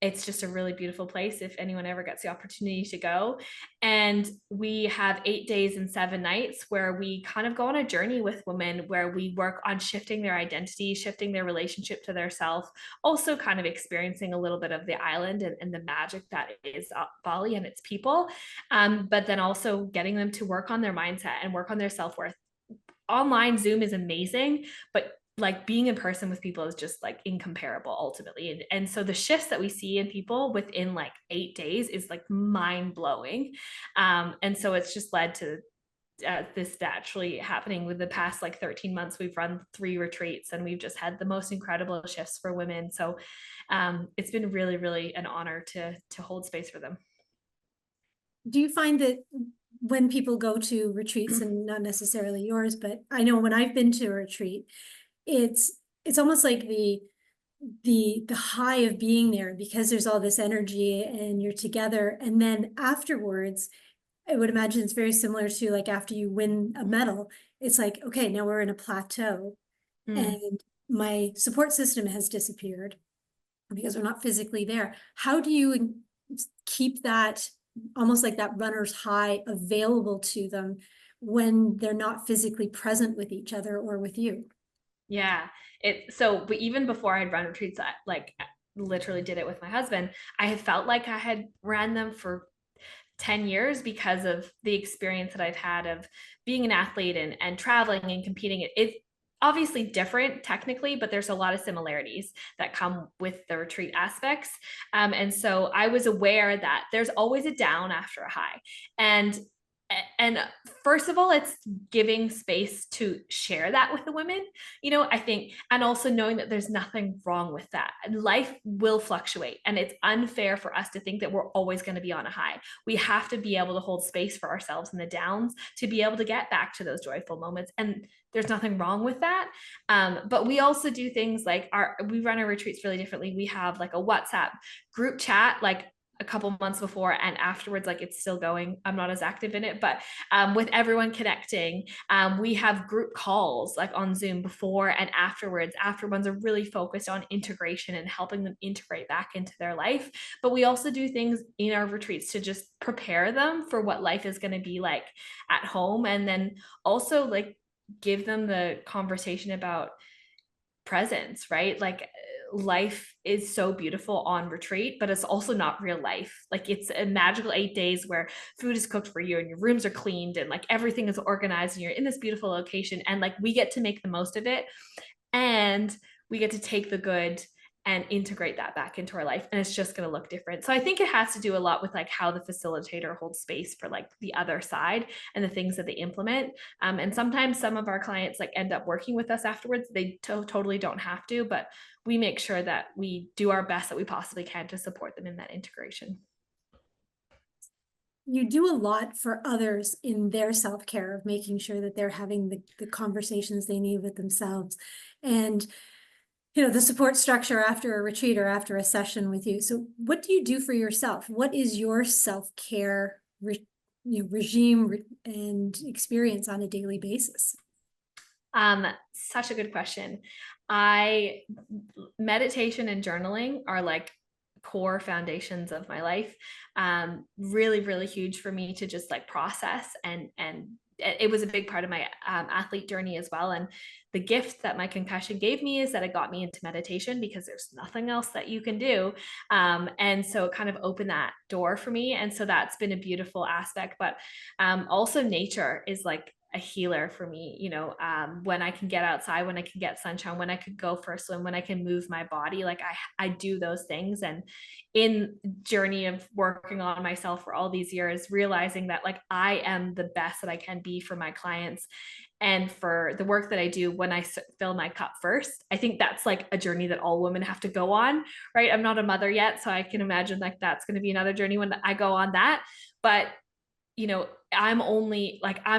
Speaker 2: It's just a really beautiful place if anyone ever gets the opportunity to go. And we have 8 days and 7 nights where we kind of go on a journey with women where we work on shifting their identity, shifting their relationship to their self, also kind of experiencing a little bit of the island and the magic that is Bali and its people. But then also getting them to work on their mindset and work on their self-worth. Online Zoom is amazing, but like being in person with people is just like incomparable ultimately. And so the shifts that we see in people within like 8 days is like mind blowing. And so it's just led to this naturally happening. With the past like 13 months, we've run 3 retreats and we've just had the most incredible shifts for women. So it's been really, really an honor to hold space for them.
Speaker 3: Do you find that when people go to retreats, and not necessarily yours, but I know when I've been to a retreat, it's almost like the high of being there because there's all this energy and you're together, and then afterwards I would imagine it's very similar to like after you win a medal, it's like, okay, now we're in a plateau and my support system has disappeared because we're not physically there. How do you keep that almost like that runner's high available to them when they're not physically present with each other or with you?
Speaker 2: Yeah. But even before I'd run retreats, I like literally did it with my husband. I had felt like I had ran them for 10 years because of the experience that I've had of being an athlete and traveling and competing. It's obviously different technically, but there's a lot of similarities that come with the retreat aspects. And so I was aware that there's always a down after a high. And first of all, it's giving space to share that with the women, I think, and also knowing that there's nothing wrong with that. Life will fluctuate, and it's unfair for us to think that we're always going to be on a high. We have to be able to hold space for ourselves in the downs to be able to get back to those joyful moments. And there's nothing wrong with that. But we also do things like we run our retreats really differently. We have like a WhatsApp group chat, like a couple months before and afterwards, like it's still going. I'm not as active in it, but with everyone connecting, we have group calls like on Zoom before and afterwards. After ones are really focused on integration and helping them integrate back into their life. But we also do things in our retreats to just prepare them for what life is going to be like at home. And then also like give them the conversation about presence, right? Like life is so beautiful on retreat, but it's also not real life. Like it's a magical 8 days where food is cooked for you and your rooms are cleaned and like everything is organized and you're in this beautiful location, and like we get to make the most of it, and we get to take the good and integrate that back into our life, and it's just going to look different. So I think it has to do a lot with like how the facilitator holds space for like the other side and the things that they implement. And sometimes some of our clients like end up working with us afterwards. They totally don't have to, but we make sure that we do our best that we possibly can to support them in that integration.
Speaker 3: You do a lot for others in their self-care of making sure that they're having the conversations they need with themselves. And you know, the support structure after a retreat or after a session with you. So what do you do for yourself? What is your self-care regime and experience on a daily basis?
Speaker 2: Such a good question. Meditation and journaling are like core foundations of my life. Really, really huge for me to just like process, and it was a big part of my athlete journey as well. And the gift that my concussion gave me is that it got me into meditation, because there's nothing else that you can do. And so it kind of opened that door for me. And so that's been a beautiful aspect. But also nature is like a healer for me, you know, when I can get outside, when I can get sunshine, when I could go for a swim, when I can move my body, like I do those things. And in journey of working on myself for all these years, realizing that like I am the best that I can be for my clients and for the work that I do when I fill my cup first. I think that's like a journey that all women have to go on, right? I'm not a mother yet, so I can imagine like that's going to be another journey when I go on that. But you know, I'm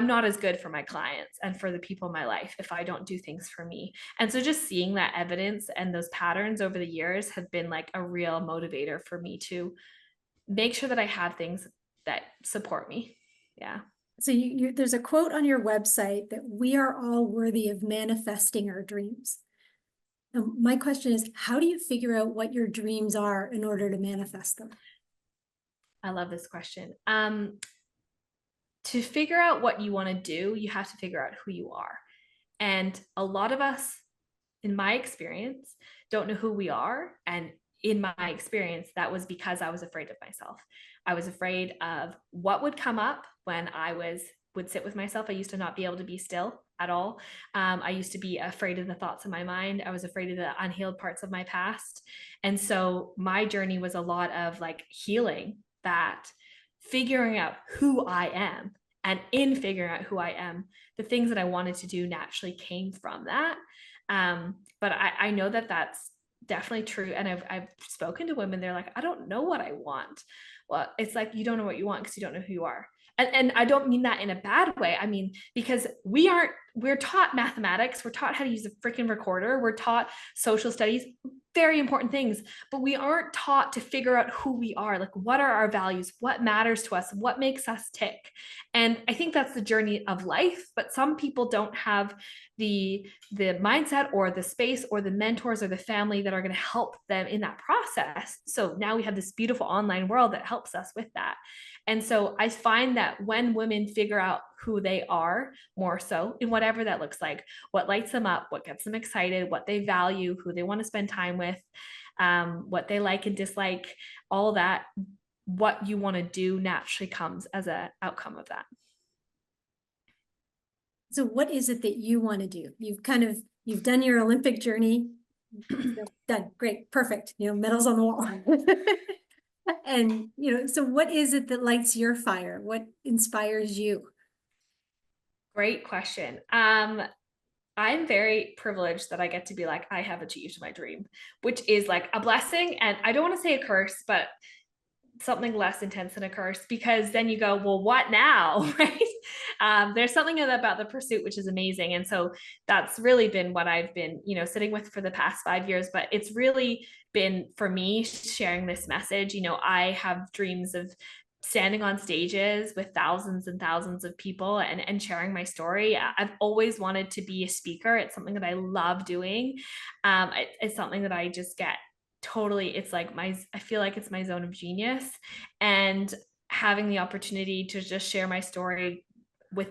Speaker 2: not as good for my clients and for the people in my life if I don't do things for me. And so just seeing that evidence and those patterns over the years have been like a real motivator for me to make sure that I have things that support me. Yeah.
Speaker 3: So there's a quote on your website that we are all worthy of manifesting our dreams. Now, my question is, how do you figure out what your dreams are in order to manifest them?
Speaker 2: I love this question. To figure out what you want to do, you have to figure out who you are. And a lot of us, in my experience, don't know who we are. And in my experience, that was because I was afraid of myself. I was afraid of what would come up when I would sit with myself. I used to not be able to be still at all. I used to be afraid of the thoughts in my mind. I was afraid of the unhealed parts of my past. And so my journey was a lot of like healing that, figuring out who I am, and in figuring out who I am, the things that I wanted to do naturally came from that. But I know that that's definitely true. And I've spoken to women, they're like, I don't know what I want. Well, it's like, you don't know what you want because you don't know who you are. And I don't mean that in a bad way. I mean, because we're taught mathematics, we're taught how to use a freaking recorder, we're taught social studies, very important things, but we aren't taught to figure out who we are. Like, what are our values? What matters to us? What makes us tick? And I think that's the journey of life, but some people don't have the mindset or the space or the mentors or the family that are going to help them in that process. So now we have this beautiful online world that helps us with that. And so I find that when women figure out who they are, more so in whatever that looks like, what lights them up, what gets them excited, what they value, who they want to spend time with, what they like and dislike, all that, what you want to do naturally comes as an outcome of that.
Speaker 3: So what is it that you want to do? You've done your Olympic journey. Done. Great. Perfect. You know, medals on the wall. And, you know, so what is it that lights your fire? What inspires you?
Speaker 2: Great question. I'm very privileged that I get to be like, I have achieved my dream, which is like a blessing. And I don't want to say a curse, but something less intense than a curse, because then you go, well, what now? Right? There's something about the pursuit which is amazing, and so that's really been what I've been, sitting with for the past 5 years. But it's really been, for me, sharing this message. I have dreams of standing on stages with thousands and thousands of people and sharing my story. I've always wanted to be a speaker. It's something that I love doing. It's something that I just get totally, it's like I feel like it's my zone of genius, and having the opportunity to just share my story with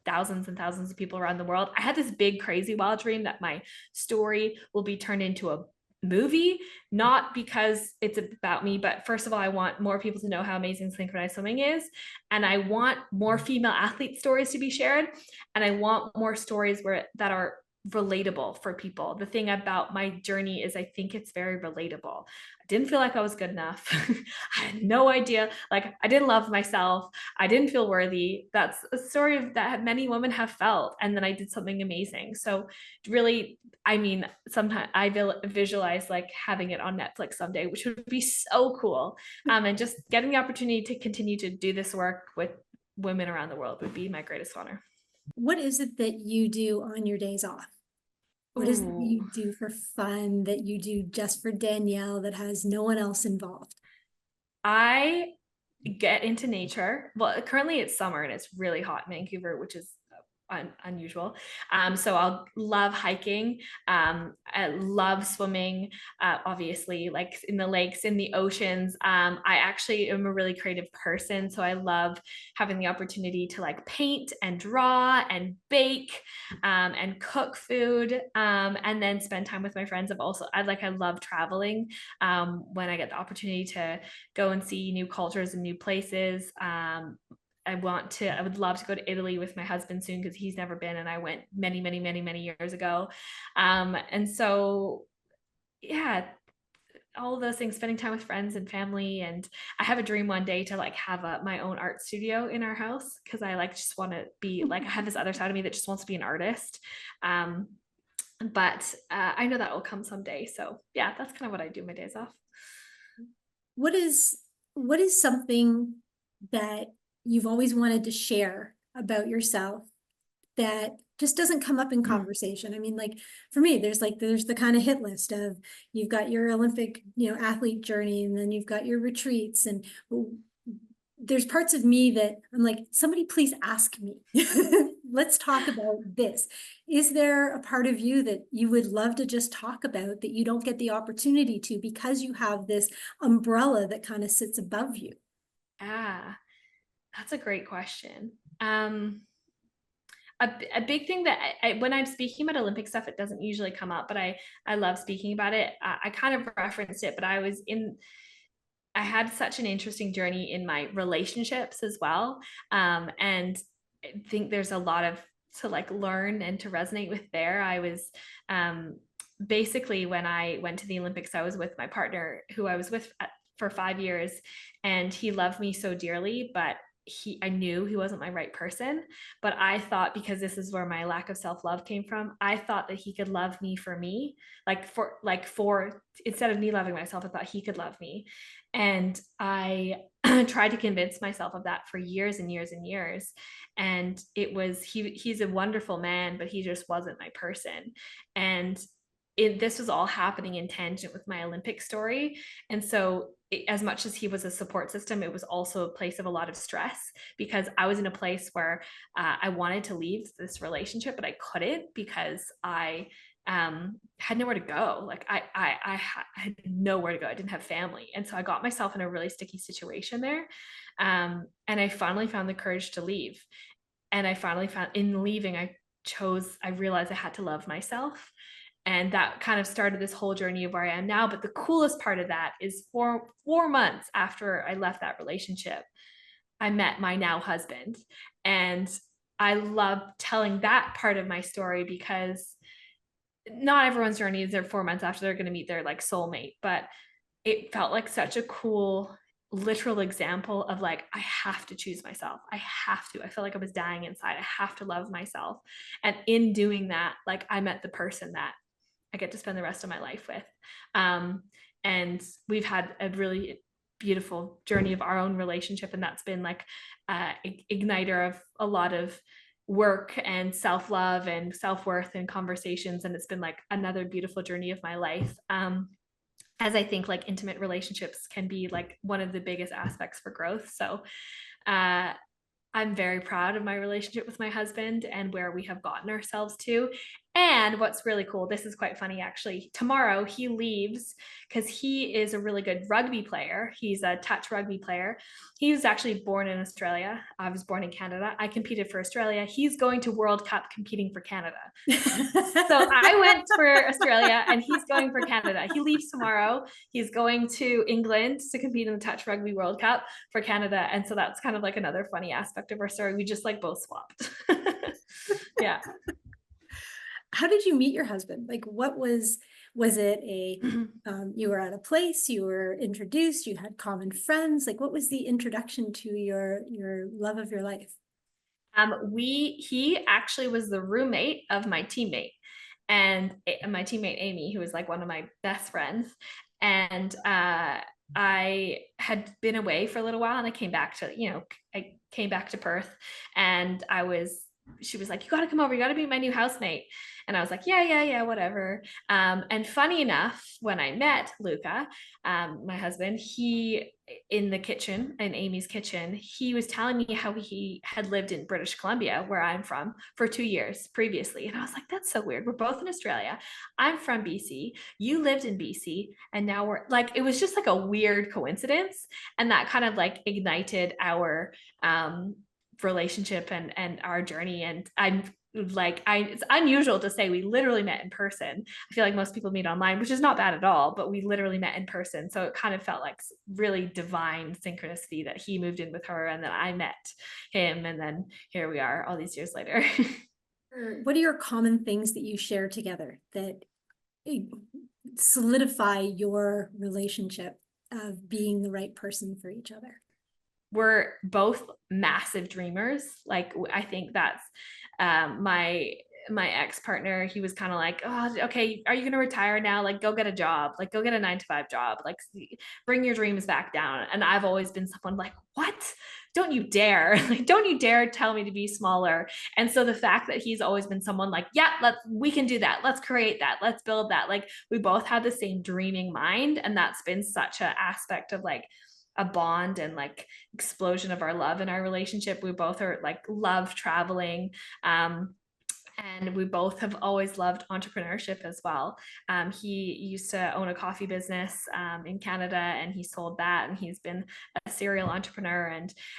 Speaker 2: thousands and thousands of people around the world. I had this big, crazy, wild dream that my story will be turned into a movie, not because it's about me, but first of all, I want more people to know how amazing synchronized swimming is. And I want more female athlete stories to be shared. And I want more stories that are relatable for people. The thing about my journey is I think it's very relatable. I didn't feel like I was good enough. I had no idea. Like, I didn't love myself. I didn't feel worthy. That's a story that many women have felt. And then I did something amazing. So really, I mean, sometimes I visualize like having it on Netflix someday, which would be so cool. And just getting the opportunity to continue to do this work with women around the world would be my greatest honor.
Speaker 3: What is it that you do on your days off? What is it that you do for fun, that you do just for Danielle, that has no one else involved?
Speaker 2: I get into nature. Well, currently it's summer and it's really hot in Vancouver, which is unusual. So I'll love hiking. I love swimming, obviously, like in the lakes, in the oceans. I actually am a really creative person. So I love having the opportunity to like paint and draw and bake, and cook food, and then spend time with my friends. I love traveling, when I get the opportunity to go and see new cultures and new places. I would love to go to Italy with my husband soon, because he's never been, and I went many, many, many, many years ago. And so, yeah, all of those things, spending time with friends and family. And I have a dream one day to like have my own art studio in our house, because I like just want to be like, I have this other side of me that just wants to be an artist. But I know that will come someday. So yeah, that's kind of what I do my days off.
Speaker 3: What is something that you've always wanted to share about yourself that just doesn't come up in conversation? I mean, like for me, there's the kind of hit list of, you've got your Olympic, athlete journey, and then you've got your retreats, and there's parts of me that I'm like, somebody please ask me. Let's talk about this. Is there a part of you that you would love to just talk about that you don't get the opportunity to, because you have this umbrella that kind of sits above you?
Speaker 2: That's a great question. A big thing that when I'm speaking about Olympic stuff, it doesn't usually come up, but I love speaking about it. I kind of referenced it, but I had such an interesting journey in my relationships as well. And I think there's a lot to like learn and to resonate with there. I was, basically, when I went to the Olympics, I was with my partner, who I was with for 5 years, and he loved me so dearly, but I knew he wasn't my right person. But I thought, because this is where my lack of self-love came from, I thought that he could love me for me, instead of me loving myself, I thought he could love me. And I tried to convince myself of that for years and years and years. And he's a wonderful man, but he just wasn't my person. And this was all happening in tangent with my Olympic story. And so as much as he was a support system, it was also a place of a lot of stress, because I was in a place where I wanted to leave this relationship, but I couldn't, because I had nowhere to go. Like I had nowhere to go. I didn't have family. And so I got myself in a really sticky situation there. And I finally found the courage to leave. And I finally found, in leaving, I realized I had to love myself. And that kind of started this whole journey of where I am now. But the coolest part of that is 4 months after I left that relationship, I met my now husband. And I love telling that part of my story, because not everyone's journey is there 4 months after they're going to meet their like soulmate. But it felt like such a cool literal example of like, I have to choose myself. I felt like I was dying inside. I have to love myself. And in doing that, like, I met the person that I get to spend the rest of my life with. And we've had a really beautiful journey of our own relationship. And that's been like igniter of a lot of work and self-love and self-worth and conversations. And it's been like another beautiful journey of my life. As I think like intimate relationships can be like one of the biggest aspects for growth. So I'm very proud of my relationship with my husband and where we have gotten ourselves to. And what's really cool, this is quite funny actually. Tomorrow he leaves because he is a really good rugby player. He's a touch rugby player. He was actually born in Australia. I was born in Canada. I competed for Australia. He's going to World Cup competing for Canada. So I went for Australia and he's going for Canada. He leaves tomorrow. He's going to England to compete in the touch rugby World Cup for Canada. And so that's kind of like another funny aspect of our story. We just like both swapped. Yeah.
Speaker 3: How did you meet your husband? Like, what was it you were at a place, you were introduced, you had common friends? Like, what was the introduction to your love of your life?
Speaker 2: He actually was the roommate of my teammate, and my teammate Amy, who was like one of my best friends. And I had been away for a little while, and I came back to Perth, and she was like, you got to come over, you got to be my new housemate. And I was like, yeah, whatever. And funny enough, when I met Luca, my husband, he in the kitchen, in Amy's kitchen, he was telling me how he had lived in British Columbia, where I'm from, for 2 years previously. And I was like, that's so weird. We're both in Australia. I'm from BC. You lived in BC. And now we're like, it was just like a weird coincidence. And that kind of like ignited our relationship and our journey. And it's unusual to say we literally met in person. I feel like most people meet online, which is not bad at all, but we literally met in person. So it kind of felt like really divine synchronicity that he moved in with her and then I met him. And then here we are all these years later.
Speaker 3: What are your common things that you share together that solidify your relationship of being the right person for each other?
Speaker 2: We're both massive dreamers. Like, I think that's my ex-partner, he was kind of like, oh, okay, are you going to retire now? Like, go get a job, like go get a 9-to-5 job, like bring your dreams back down. And I've always been someone like, what? Don't you dare, like, don't you dare tell me to be smaller. And so the fact that he's always been someone like, yeah, we can do that. Let's create that. Let's build that. Like, we both had the same dreaming mind. And that's been such an aspect of like a bond and like explosion of our love in our relationship. We both are like love traveling. And we both have always loved entrepreneurship as well. He used to own a coffee business in Canada, and he sold that, and he's been a serial entrepreneur.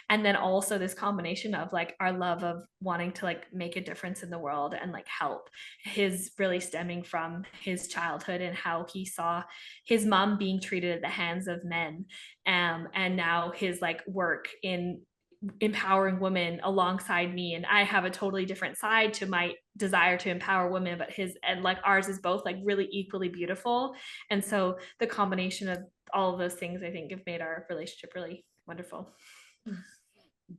Speaker 2: And then also this combination of like our love of wanting to like make a difference in the world and like help, his really stemming from his childhood and how he saw his mom being treated at the hands of men, and now his like work in empowering women alongside me. And I have a totally different side to my desire to empower women, but his and like ours is both like really equally beautiful. And so the combination of all of those things, I think, have made our relationship really wonderful.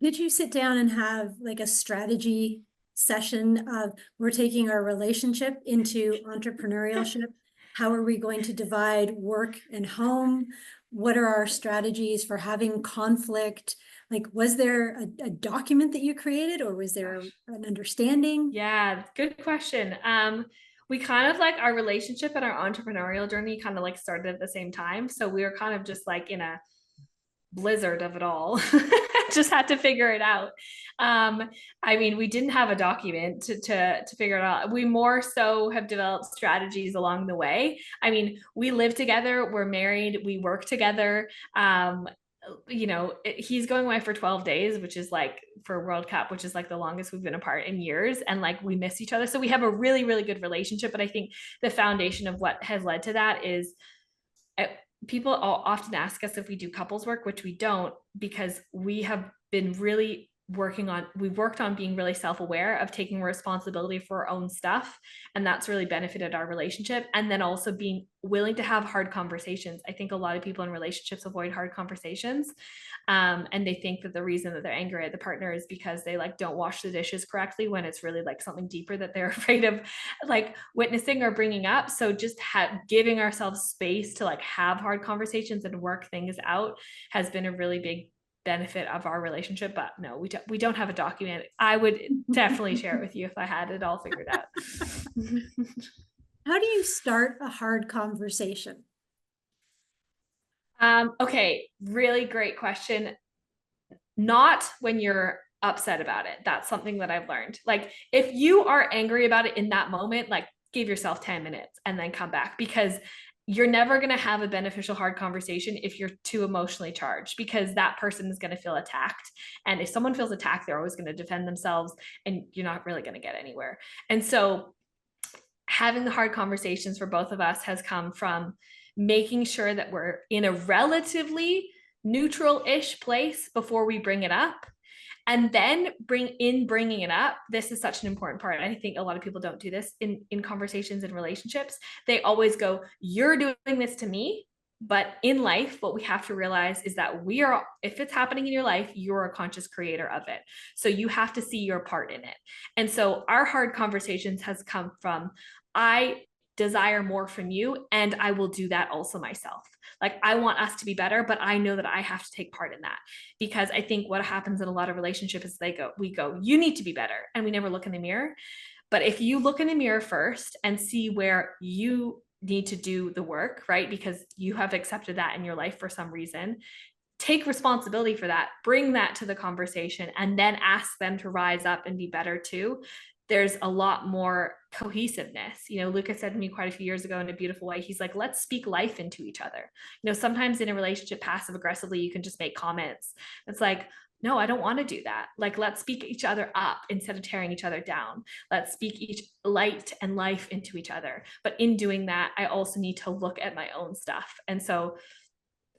Speaker 3: Did you sit down and have like a strategy session of, we're taking our relationship into entrepreneurship? How are we going to divide work and home? What are our strategies for having conflict? Like, was there a document that you created, or was there an understanding?
Speaker 2: Yeah, good question. We kind of like our relationship and our entrepreneurial journey kind of like started at the same time. So we were kind of just like in a blizzard of it all. Just had to figure it out. I mean, we didn't have a document to figure it out. We more so have developed strategies along the way. I mean, we live together, we're married, we work together. He's going away for 12 days, which is like for World Cup, which is like the longest we've been apart in years. And like, we miss each other. So we have a really, really good relationship. But I think the foundation of what has led to that is people often ask us if we do couples work, which we don't, because we have been really we've worked on being really self-aware of taking responsibility for our own stuff, and that's really benefited our relationship. And then also being willing to have hard conversations. I think a lot of people in relationships avoid hard conversations, and they think that the reason that they're angry at the partner is because they like don't wash the dishes correctly, when it's really like something deeper that they're afraid of like witnessing or bringing up. So just giving ourselves space to like have hard conversations and work things out has been a really big benefit of our relationship. But no, we don't have a document. I would definitely share it with you if I had it all figured out.
Speaker 3: How do you start a hard conversation?
Speaker 2: Okay, really great question. Not when you're upset about it. That's something that I've learned. Like if you are angry about it in that moment, like give yourself 10 minutes and then come back, because you're never going to have a beneficial hard conversation if you're too emotionally charged, because that person is going to feel attacked. And if someone feels attacked, they're always going to defend themselves, and you're not really going to get anywhere. And so having the hard conversations for both of us has come from making sure that we're in a relatively neutral-ish place before we bring it up. And then bringing it up, this is such an important part. I think a lot of people don't do this in conversations and relationships. They always go, you're doing this to me. But in life, what we have to realize is that if it's happening in your life, you're a conscious creator of it. So you have to see your part in it. And so our hard conversations has come from, I desire more from you, and I will do that also myself. Like I want us to be better, but I know that I have to take part in that, because I think what happens in a lot of relationships is we go, you need to be better, and we never look in the mirror. But if you look in the mirror first and see where you need to do the work, right? Because you have accepted that in your life for some reason, take responsibility for that, bring that to the conversation, and then ask them to rise up and be better too. There's a lot more cohesiveness. You know, Lucas said to me quite a few years ago in a beautiful way, he's like, let's speak life into each other. You know, sometimes in a relationship, passive aggressively, you can just make comments. It's like, no, I don't want to do that. Like, let's speak each other up instead of tearing each other down. Let's speak each light and life into each other. But in doing that, I also need to look at my own stuff. And so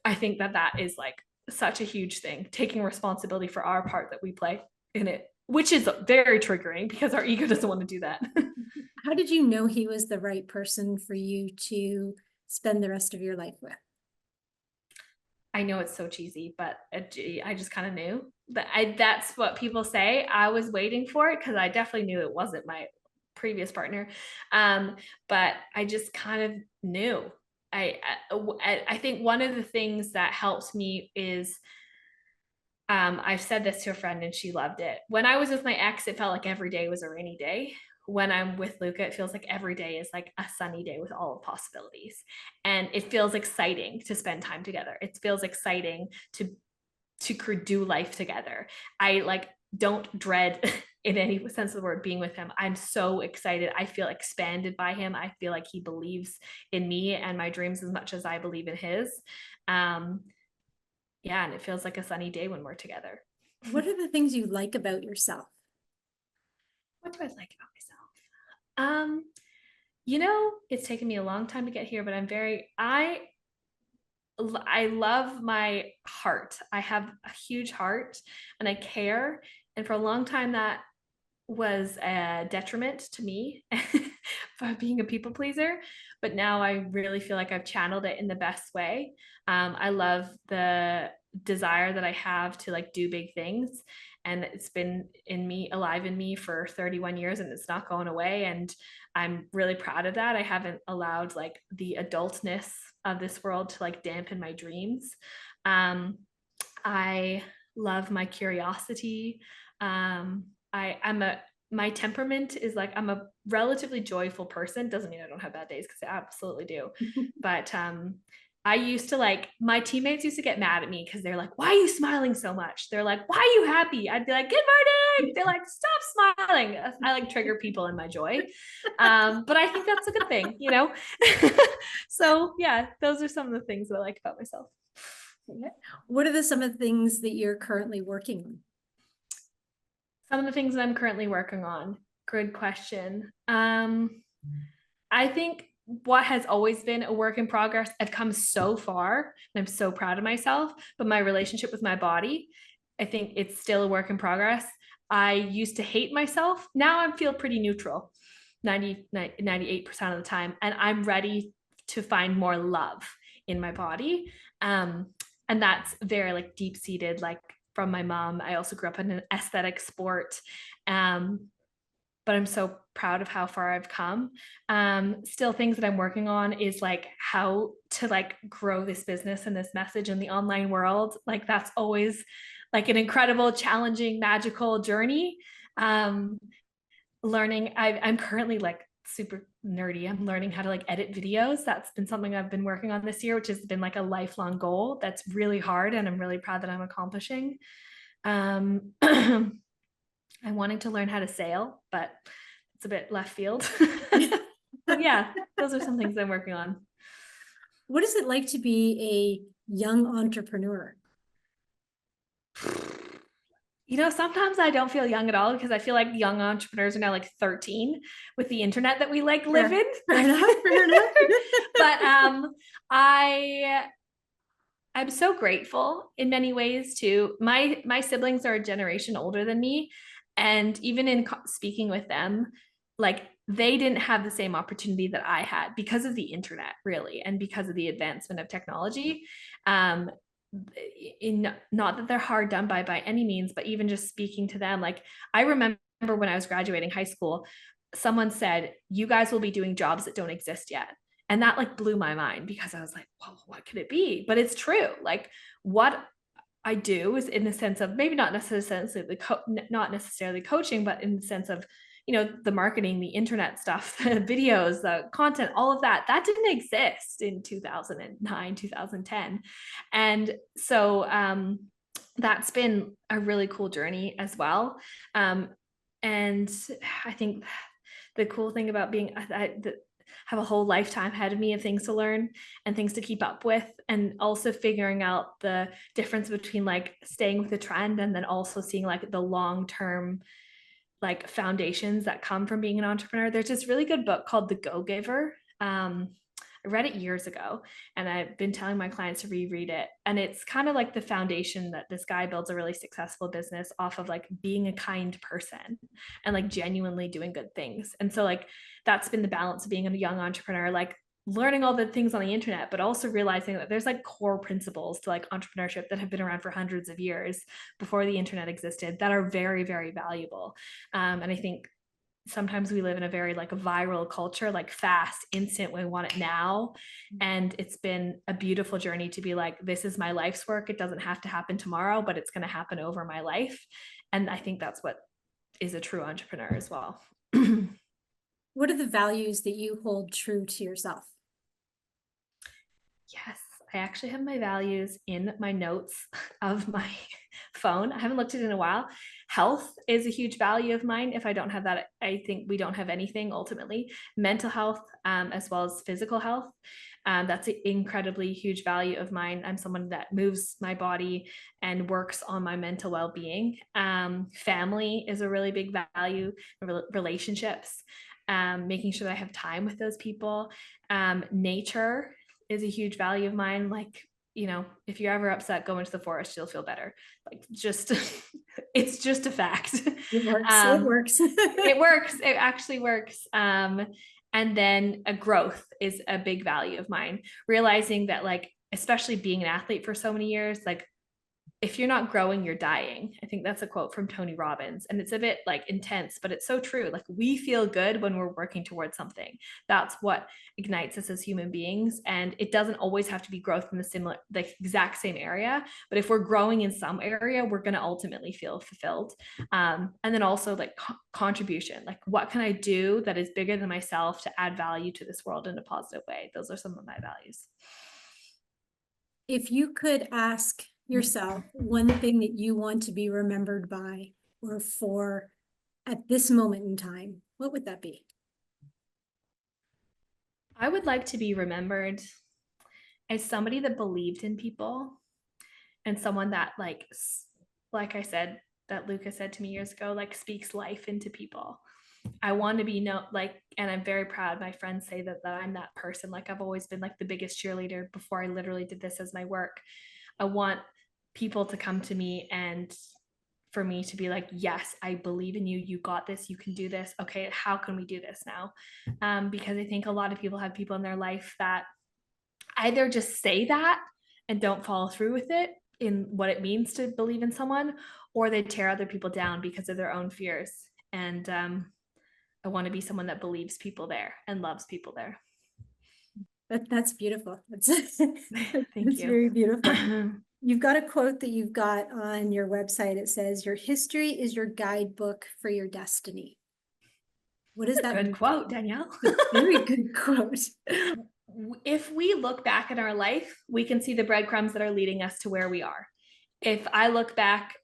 Speaker 2: I think that is like such a huge thing, taking responsibility for our part that we play in it, which is very triggering because our ego doesn't want to do that.
Speaker 3: How did you know he was the right person for you to spend the rest of your life with?
Speaker 2: I know it's so cheesy, but I just kind of knew. That's what people say. I was waiting for it because I definitely knew it wasn't my previous partner. But I just kind of knew. I think one of the things that helped me is, I've said this to a friend and she loved it. When I was with my ex, it felt like every day was a rainy day. When I'm with Luca, it feels like every day is like a sunny day with all the possibilities. And it feels exciting to spend time together. It feels exciting to do life together. I like don't dread in any sense of the word being with him. I'm so excited. I feel expanded by him. I feel like he believes in me and my dreams as much as I believe in his. Yeah, and it feels like a sunny day when we're together.
Speaker 3: What are the things you like about yourself?
Speaker 2: What do I like about myself? You know, it's taken me a long time to get here, but I love my heart. I have a huge heart and I care. And for a long time, that was a detriment to me for being a people pleaser. But now I really feel like I've channeled it in the best way. I love the desire that I have to like do big things. And it's been alive in me for 31 years, and it's not going away. And I'm really proud of that. I haven't allowed like the adultness of this world to like dampen my dreams. I love my curiosity. My temperament is like, I'm a relatively joyful person. Doesn't mean I don't have bad days, because I absolutely do. But I used to like, my teammates used to get mad at me because they're like, why are you smiling so much? They're like, why are you happy? I'd be like, good morning. They're like, stop smiling. I like trigger people in my joy. But I think that's a good thing, you know? So yeah, those are some of the things that I like about myself.
Speaker 3: What are some of the things that you're currently working on?
Speaker 2: Some of the things that I'm currently working on. Good question. I think what has always been a work in progress, I've come so far and I'm so proud of myself, but my relationship with my body, I think it's still a work in progress. I used to hate myself. Now I feel pretty neutral 98% of the time. And I'm ready to find more love in my body. And that's very like deep seated, like from my mom. I also grew up in an aesthetic sport. But I'm so proud of how far I've come. Still things that I'm working on is like how to like grow this business and this message in the online world. Like that's always like an incredible, challenging, magical journey. Learning, I'm currently like super nerdy. I'm learning how to like edit videos. That's been something I've been working on this year, which has been like a lifelong goal. That's really hard. And I'm really proud that I'm accomplishing. I'm wanting to learn how to sail, but it's a bit left field. But yeah, those are some things I'm working on.
Speaker 3: What is it like to be a young entrepreneur?
Speaker 2: You know, sometimes I don't feel young at all because I feel like young entrepreneurs are now like 13 with the internet that we like live in.
Speaker 3: Fair enough, fair enough.
Speaker 2: But I'm so grateful in many ways too. My siblings are a generation older than me, and even in speaking with them, like they didn't have the same opportunity that I had because of the internet, really, and because of the advancement of technology. In not that they're hard done by any means, but even just speaking to them, like I remember when I was graduating high school, someone said, "You guys will be doing jobs that don't exist yet." And that like blew my mind because I was like, well, what could it be? But it's true. Like what I do is in the sense of maybe not necessarily not necessarily coaching, but in the sense of, you know, the marketing, the internet stuff, the videos, the content, all of that, that didn't exist in 2009, 2010. And so that's been a really cool journey as well. And I think the cool thing about being, have a whole lifetime ahead of me of things to learn and things to keep up with, and also figuring out the difference between like staying with the trend and then also seeing like the long-term like foundations that come from being an entrepreneur. There's this really good book called The Go-Giver. I read it years ago and I've been telling my clients to reread it. And it's kind of like the foundation that this guy builds a really successful business off of, like being a kind person and like genuinely doing good things. And so like that's been the balance of being a young entrepreneur, like learning all the things on the internet, but also realizing that there's like core principles to like entrepreneurship that have been around for hundreds of years before the internet existed that are very, very valuable. And I think sometimes we live in a very like a viral culture, like fast, instant, we want it now. And it's been a beautiful journey to be like, this is my life's work. It doesn't have to happen tomorrow, but it's going to happen over my life. And I think that's what is a true entrepreneur as well.
Speaker 3: What are the values that you hold true to yourself?
Speaker 2: Yes, I actually have my values in my notes of my phone. I haven't looked at it in a while. Health is a huge value of mine. If I don't have that, I think we don't have anything ultimately. Mental health, as well as physical health. That's an incredibly huge value of mine. I'm someone that moves my body and works on my mental well-being. Family is a really big value, relationships, making sure that I have time with those people. Nature is a huge value of mine. Like, you know, if you're ever upset, go into the forest, you'll feel better. Like just, it's just a fact.
Speaker 3: It works. It works.
Speaker 2: It works. It actually works. And then a growth is a big value of mine. Realizing that, like, especially being an athlete for so many years, like if you're not growing, you're dying. I think that's a quote from Tony Robbins, and it's a bit like intense, but it's so true. Like we feel good when we're working towards something. That's what ignites us as human beings. And it doesn't always have to be growth in the exact same area, but if we're growing in some area, we're going to ultimately feel fulfilled. And then also like contribution, like what can I do that is bigger than myself to add value to this world in a positive way? Those are some of my values.
Speaker 3: If you could ask yourself one thing that you want to be remembered by or for at this moment in time, what would that be?
Speaker 2: I would like to be remembered as somebody that believed in people and someone that like I said, that Lucas said to me years ago, like speaks life into people. I want to be and I'm very proud. My friends say that I'm that person. Like I've always been like the biggest cheerleader before I literally did this as my work. I want people to come to me and for me to be like, yes, I believe in you. You got this. You can do this. Okay, how can we do this now? Because I think a lot of people have people in their life that either just say that and don't follow through with it in what it means to believe in someone, or they tear other people down because of their own fears. And I want to be someone that believes people there and loves people there.
Speaker 3: That's beautiful. That's
Speaker 2: Thank
Speaker 3: that's
Speaker 2: you.
Speaker 3: very beautiful. You've got a quote that you've got on your website. It says, "Your history is your guidebook for your destiny." What does that mean?
Speaker 2: Good quote, Danielle.
Speaker 3: Very good quote.
Speaker 2: If we look back in our life, we can see the breadcrumbs that are leading us to where we are. If I look back,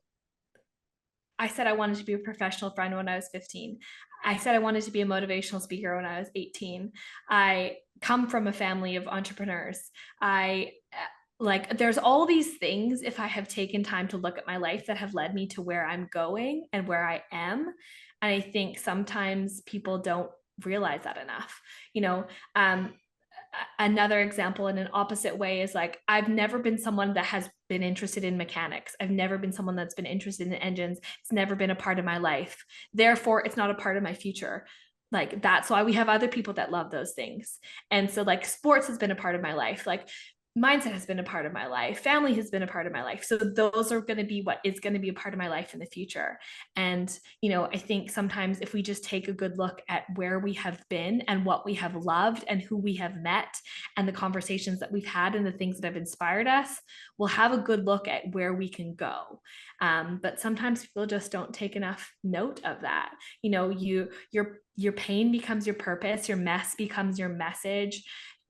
Speaker 2: I said I wanted to be a professional friend when I was 15. I said I wanted to be a motivational speaker when I was 18. I come from a family of entrepreneurs. There's all these things, if I have taken time to look at my life, that have led me to where I'm going and where I am. And I think sometimes people don't realize that enough. Another example in an opposite way is like, I've never been someone that has been interested in mechanics. I've never been someone that's been interested in engines. It's never been a part of my life. Therefore, it's not a part of my future. Like, that's why we have other people that love those things. And so like sports has been a part of my life. Like mindset has been a part of my life. Family has been a part of my life. So those are going to be what is going to be a part of my life in the future. And, I think sometimes if we just take a good look at where we have been and what we have loved and who we have met and the conversations that we've had and the things that have inspired us, we'll have a good look at where we can go. But sometimes people just don't take enough note of that. Your pain becomes your purpose. Your mess becomes your message.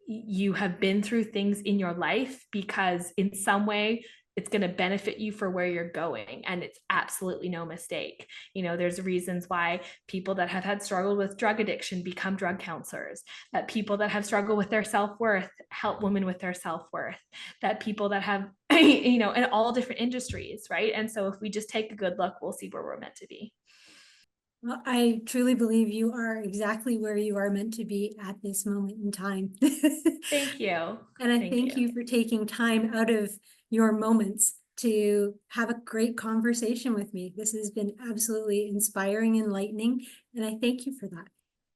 Speaker 2: You have been through things in your life because in some way it's going to benefit you for where you're going. And it's absolutely no mistake. There's reasons why people that have had struggled with drug addiction become drug counselors, that people that have struggled with their self-worth help women with their self-worth, that people that have, in all different industries, right? And so if we just take a good look, we'll see where we're meant to be.
Speaker 3: Well, I truly believe you are exactly where you are meant to be at this moment in time.
Speaker 2: Thank you.
Speaker 3: And I thank you for taking time out of your moments to have a great conversation with me. This has been absolutely inspiring, enlightening, and I thank you for that.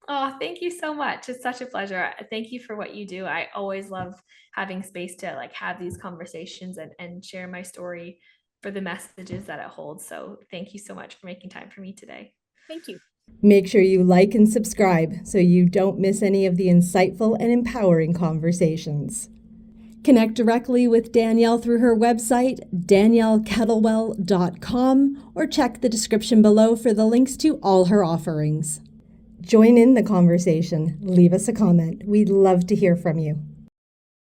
Speaker 2: Oh, thank you so much. It's such a pleasure. Thank you for what you do. I always love having space to have these conversations and share my story for the messages that it holds. So thank you so much for making time for me today.
Speaker 3: Thank you.
Speaker 1: Make sure you like and subscribe so you don't miss any of the insightful and empowering conversations. Connect directly with Danielle through her website, daniellekettlewell.com, or check the description below for the links to all her offerings. Join in the conversation. Leave us a comment. We'd love to hear from you.